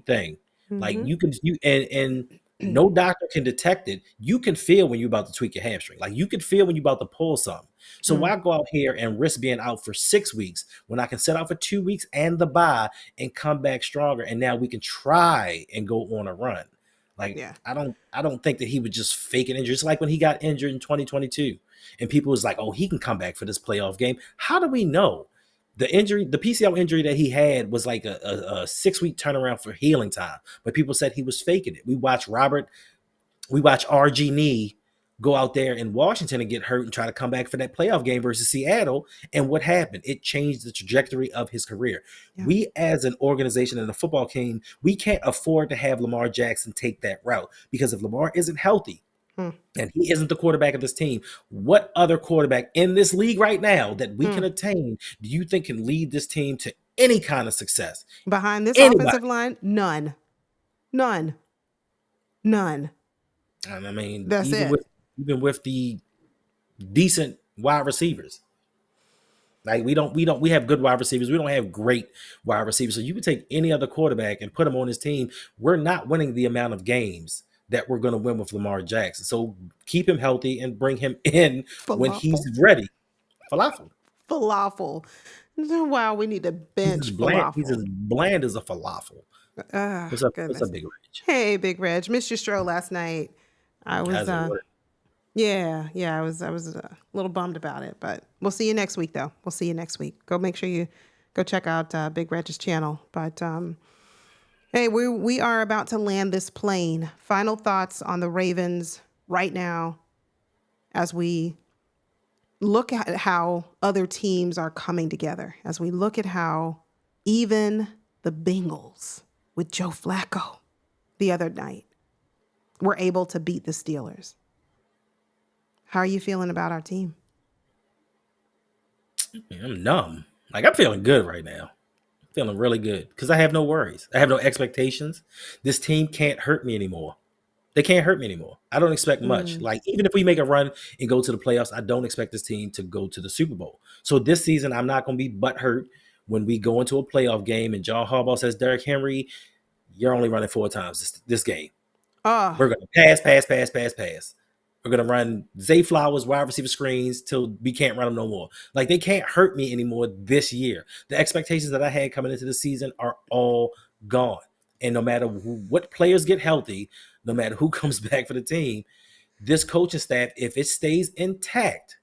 thing. Like Mm-hmm. and no doctor can detect it. You can feel when you're about to tweak your hamstring. Like you can feel when you're about to pull something. So why go out here and risk being out for 6 weeks when I can sit out for 2 weeks and the bye and come back stronger? And now we can try and go on a run. Like Yeah. I don't think that he would just fake an injury. It's like when he got injured in 2022 and people was like, oh, he can come back for this playoff game. How do we know? The PCL injury that he had was like a 6-week turnaround for healing time, but people said he was faking it. We watched RG Nee go out there in Washington and get hurt and try to come back for that playoff game versus Seattle. And what happened? It changed the trajectory of his career. Yeah. We, as an organization and a football team, we can't afford to have Lamar Jackson take that route because if Lamar isn't healthy, and he isn't the quarterback of this team, what other quarterback in this league right now that we can attain do you think can lead this team to any kind of success? Behind this Anybody. offensive line, none. And I mean, That's it. even with the decent wide receivers. Like we have good wide receivers. We don't have great wide receivers. So you can take any other quarterback and put him on his team. We're not winning the amount of games that we're going to win with Lamar Jackson. So keep him healthy and bring him in when he's ready. Falafel. Wow, we need to bench falafel. He's as bland as a falafel. What's up, Goodness. Big Reg? Hey, Big Reg. Missed your show last night. I was yeah, I was a little bummed about it, but we'll see you next week though. We'll see you next week. Go make sure you go check out Big Reg's channel. But hey, we are about to land this plane. Final thoughts on the Ravens right now as we look at how other teams are coming together, as we look at how even the Bengals with Joe Flacco the other night were able to beat the Steelers. How are you feeling about our team? I'm numb. Like, I'm feeling good right now. I'm feeling really good because I have no worries. I have no expectations. This team can't hurt me anymore. They can't hurt me anymore. I don't expect much. Mm. Like, even if we make a run and go to the playoffs, I don't expect this team to go to the Super Bowl. So this season, I'm not going to be butthurt when we go into a playoff game and John Harbaugh says, Derrick Henry, you're only running 4 times this game. Oh, We're going to pass. We're going to run Zay Flowers wide receiver screens till we can't run them no more. Like, they can't hurt me anymore this year. The expectations that I had coming into the season are all gone. And no matter what players get healthy, no matter who comes back for the team, this coaching staff, if it stays intact,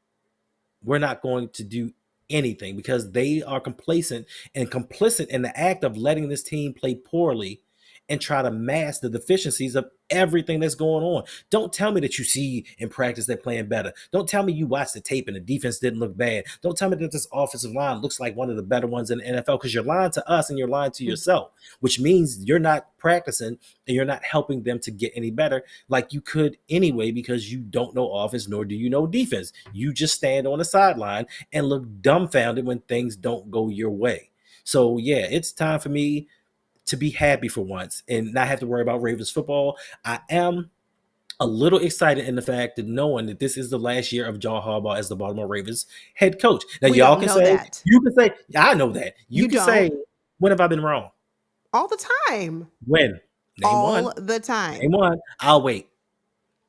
we're not going to do anything because they are complacent and complicit in the act of letting this team play poorly and try to mask the deficiencies of everything that's going on. Don't tell me that you see in practice they're playing better. Don't tell me you watched the tape and the defense didn't look bad. Don't tell me that this offensive line looks like one of the better ones in the NFL, because you're lying to us and you're lying to yourself, which means you're not practicing and you're not helping them to get any better like you could anyway, because you don't know offense nor do you know defense. You just stand on the sideline and look dumbfounded when things don't go your way. So yeah, it's time for me to be happy for once and not have to worry about Ravens football. I am a little excited in the fact that knowing that this is the last year of John Harbaugh as the Baltimore Ravens head coach. Now, we y'all don't can know say, that. I know that. You You can don't. say, when have I been wrong? All the time. When? Name All one. the Name time. one. I'll wait.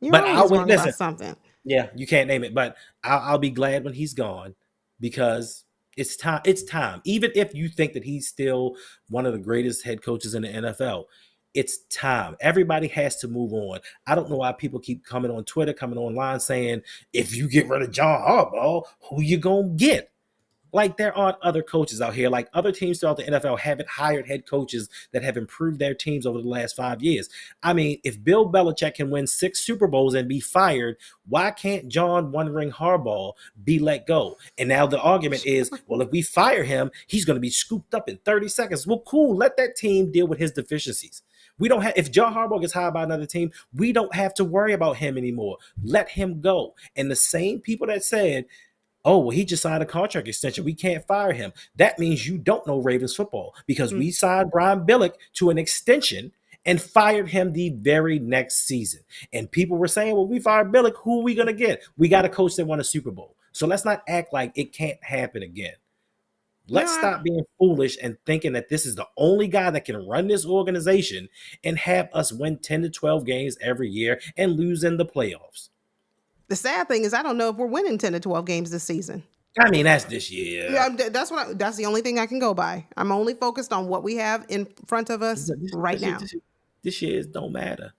You're But I'll always wait. wrong Listen, about something. yeah, you can't name it, but I'll be glad when he's gone because it's time. It's time. Even if you think that he's still one of the greatest head coaches in the NFL, it's time. Everybody has to move on. I don't know why people keep coming on Twitter, coming online saying, if you get rid of John Harbaugh, who you gonna get? Like, there aren't other coaches out here. Like, other teams throughout the NFL haven't hired head coaches that have improved their teams over the last 5 years. I mean, if Bill Belichick can win 6 Super Bowls and be fired, why can't John One Ring Harbaugh be let go? And now the argument is, well, if we fire him, he's going to be scooped up in 30 seconds. Well, cool. Let that team deal with his deficiencies. We don't have, if John Harbaugh gets hired by another team, we don't have to worry about him anymore. Let him go. And the same people that said, oh, well, he just signed a contract extension, we can't fire him, that means you don't know Ravens football, because we signed Brian Billick to an extension and fired him the very next season. And people were saying, well, we fired Billick, who are we going to get? We got a coach that won a Super Bowl. So let's not act like it can't happen again. Let's No, stop being foolish and thinking that this is the only guy that can run this organization and have us win 10 to 12 games every year and lose in the playoffs. the sad thing is I don't know if we're winning 10 to 12 games this season. I mean, that's this year. Yeah, that's the only thing I can go by. I'm only focused on what we have in front of us right now. This year don't matter.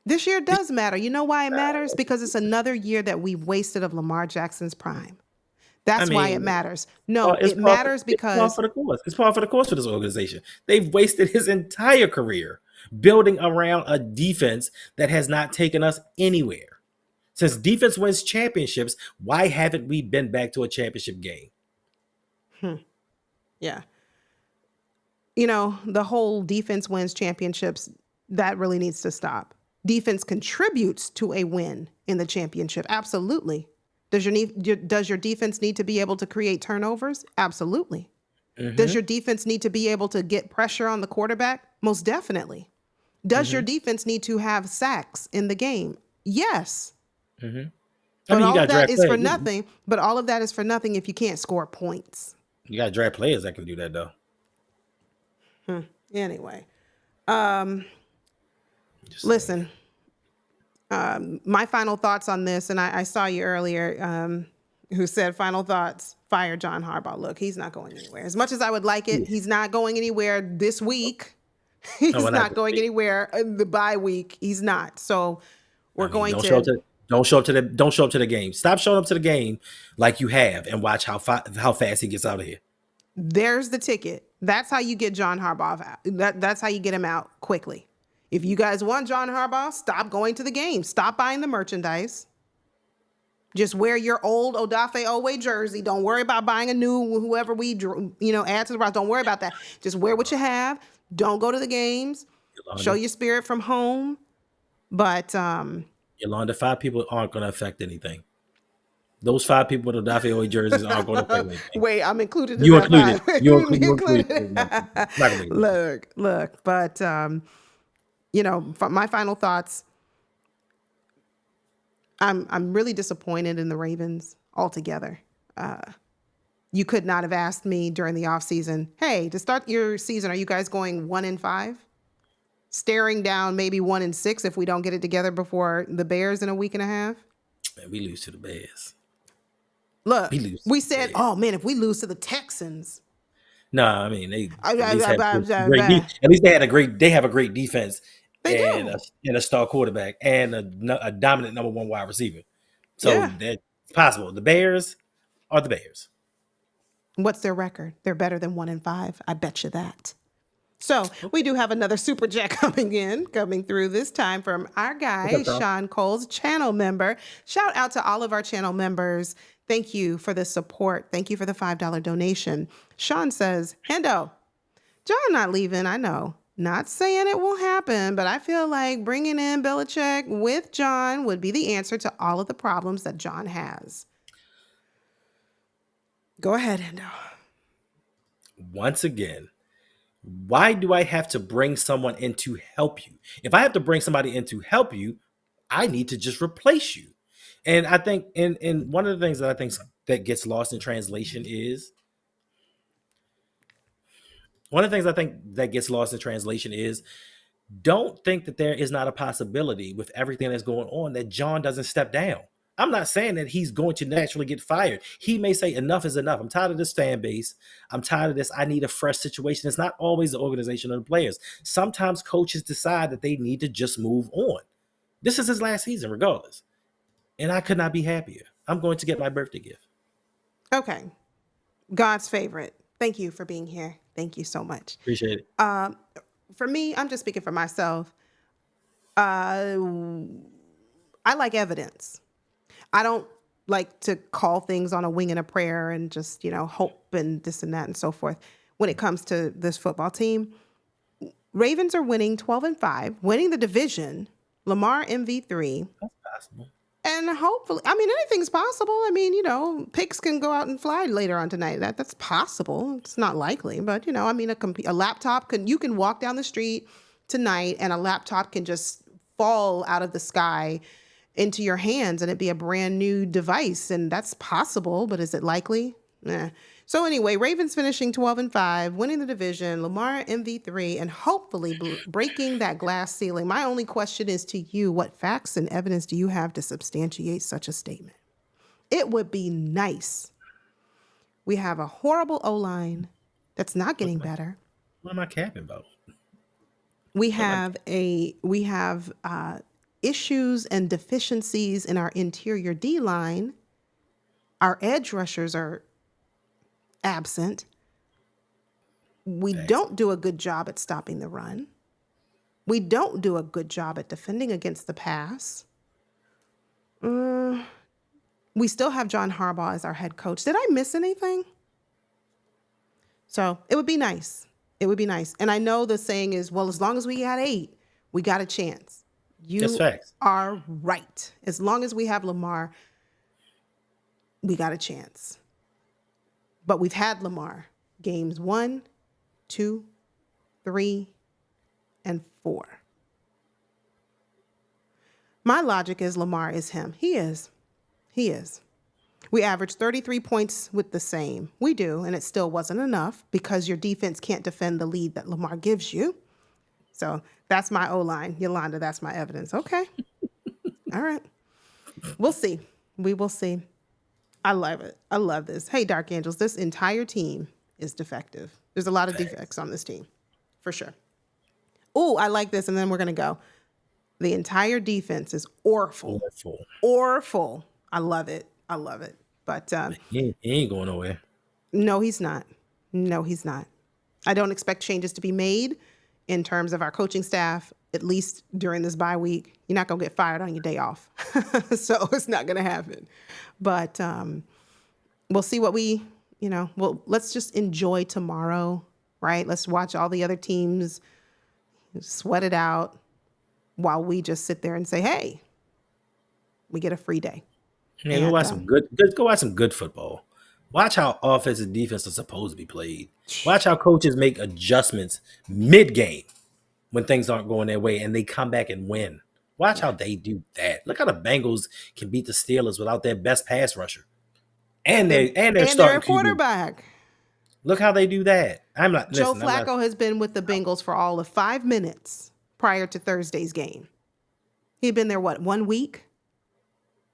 This year does matter. You know why it matters? Because it's another year that we've wasted of Lamar Jackson's prime. That's why it matters. No, it matters because it's par for the course. It's par for the course for this organization. They've wasted his entire career building around a defense that has not taken us anywhere. Since defense wins championships, why haven't we been back to a championship game? yeah. You know, the whole defense wins championships, that really needs to stop. Defense contributes to a win in the championship. Absolutely. Does your defense need to be able to create turnovers? Absolutely. Does your defense need to be able to get pressure on the quarterback? Most definitely. Does your defense need to have sacks in the game? Yes. But all of that is for nothing. But all of that is for nothing if you can't score points. You got to draft players that can do that, though. Anyway, listen. My final thoughts on this, and I saw you earlier, who said final thoughts: fire John Harbaugh. Look, he's not going anywhere. As much as I would like it, he's not going anywhere this week. He's not going anywhere in the bye week. He's not. So we're going to. Don't show up to the game. Stop showing up to the game like you have, and watch how fast he gets out of here. There's the ticket. That's how you get John Harbaugh out. That's how you get him out quickly. If you guys want John Harbaugh, stop going to the game. Stop buying the merchandise. Just wear your old Odafe Owe jersey. Don't worry about buying a new whoever we add to the roster. Don't worry about that. Just wear what you have. Don't go to the games. Show Yolanda, your spirit from home. But Yolanda, 5 people aren't going to affect anything. Those 5 people with Odafe jerseys aren't going to affect anything. wait, I'm included in You that included. five. You included. No, Included. it's not going to be anything. Look. But my final thoughts. I'm really disappointed in the Ravens altogether. You could not have asked me during the offseason, hey, to start your season, are you guys going 1-5? Staring down maybe 1-6 if we don't get it together before the Bears in a week and a half? Man, we lose to the Bears. Look, We lose to we the said, Bears. oh man, if we lose to the Texans. No, I mean they I- at least I- have I- great. I- At least they have a great defense They and do. a star quarterback and a dominant number one wide receiver. So Yeah. that's possible. The Bears are the Bears. What's their record? They're better than 1-5. I bet you that. So we do have another super chat coming through this time from our What's guy, up, Charles? Sean Cole's channel member. Shout out to all of our channel members. Thank you for the support. Thank you for the $5 donation. Sean says, Hendo, John not leaving, I know. Not saying it will happen, but I feel like bringing in Belichick with John would be the answer to all of the problems that John has. Go ahead, Hendo. Once again, why do I have to bring someone in to help you? If I have to bring somebody in to help you, I need to just replace you. And I think, and one of the things that I think that gets lost in translation is don't think that there is not a possibility with everything that's going on that John doesn't step down. I'm not saying that he's going to naturally get fired. He may say enough is enough. I'm tired of this fan base. I'm tired of this. I need a fresh situation. It's not always the organization of the players. Sometimes coaches decide that they need to just move on. This is his last season, regardless. And I could not be happier. I'm going to get my birthday gift. Okay. God's favorite. Thank you for being here. Thank you so much. Appreciate it. For me, I'm just speaking for myself. I like evidence. I don't like to call things on a wing and a prayer and just, hope and this and that and so forth. When it comes to this football team, Ravens are winning 12-5, winning the division, Lamar MV3. That's possible. And hopefully, anything's possible. Picks can go out and fly later on tonight. That's possible. It's not likely, but a laptop you can walk down the street tonight and a laptop can just fall out of the sky into your hands and it'd be a brand new device, and that's possible, but is it likely? So anyway, Ravens finishing 12-5, winning the division, Lamar MV3, and hopefully breaking that glass ceiling. My only question is to you, what facts and evidence do you have to substantiate such a statement? It would be nice. We have a horrible O-line that's not getting better. What am I capping about? We have issues and deficiencies in our interior D-line. Our edge rushers are absent. We don't do a good job at stopping the run. We don't do a good job at defending against the pass. We still have John Harbaugh as our head coach. Did I miss anything? So it would be nice. It would be nice. And I know the saying is, well, as long as we got 8, we got a chance. That's facts. Are right. As long as we have Lamar, we got a chance. But we've had Lamar games 1, 2, 3, and 4. My logic is Lamar is him. He is. We average 33 points with the same. We do, and it still wasn't enough because your defense can't defend the lead that Lamar gives you. So that's my O-line. Yolanda, that's my evidence. Okay. All right. We'll see. We will see. I love it. I love this. Hey, Dark Angels, this entire team is defective. There's a lot of defects on this team, for sure. Oh, I like this, and then we're going to go. The entire defense is awful. Awful. I love it. But he ain't going nowhere. No, he's not. I don't expect changes to be made in terms of our coaching staff at least during this bye week. You're not going to get fired on your day off. So it's not going to happen. But we'll see what well, let's just enjoy tomorrow, right? Let's watch all the other teams sweat it out while we just sit there and say, hey, we get a free day. Yeah, go And watch go watch some good football. Watch how offense and defense are supposed to be played. Watch how coaches make adjustments mid-game when things aren't going their way and they come back and win. Watch how yeah. they do that. Look how the Bengals can beat the Steelers without their best pass rusher and their And they're a starting QB. quarterback. Look how they do that. I'm not Joe listen. I'm not. Flacco has been with the Bengals for all of 5 minutes prior to Thursday's game. He'd been there, what, 1 week?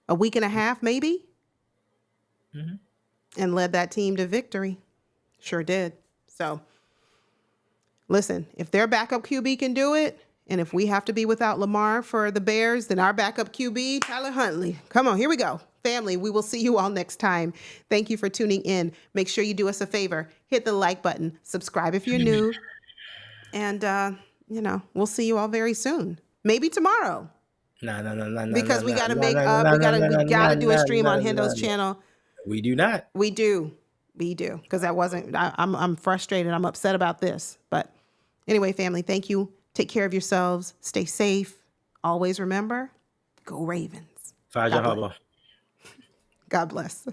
A week and a half, maybe? Mhm. And led that team to victory. Sure did. So, listen, if their backup QB can do it, and if we have to be without Lamar for the Bears, then our backup QB, Tyler Huntley. Come on, here we go. Family, we will see you all next time. Thank you for tuning in. Make sure you do us a favor. Hit the like button. Subscribe if you're new. And, we'll see you all very soon. Maybe tomorrow. No. Because we got to we gotta do a stream on Hendo's channel. We do not. We do. Because I'm frustrated. I'm upset about this. But anyway, family, thank you. Take care of yourselves. Stay safe. Always remember, go Ravens. Fire Harbaugh. God bless.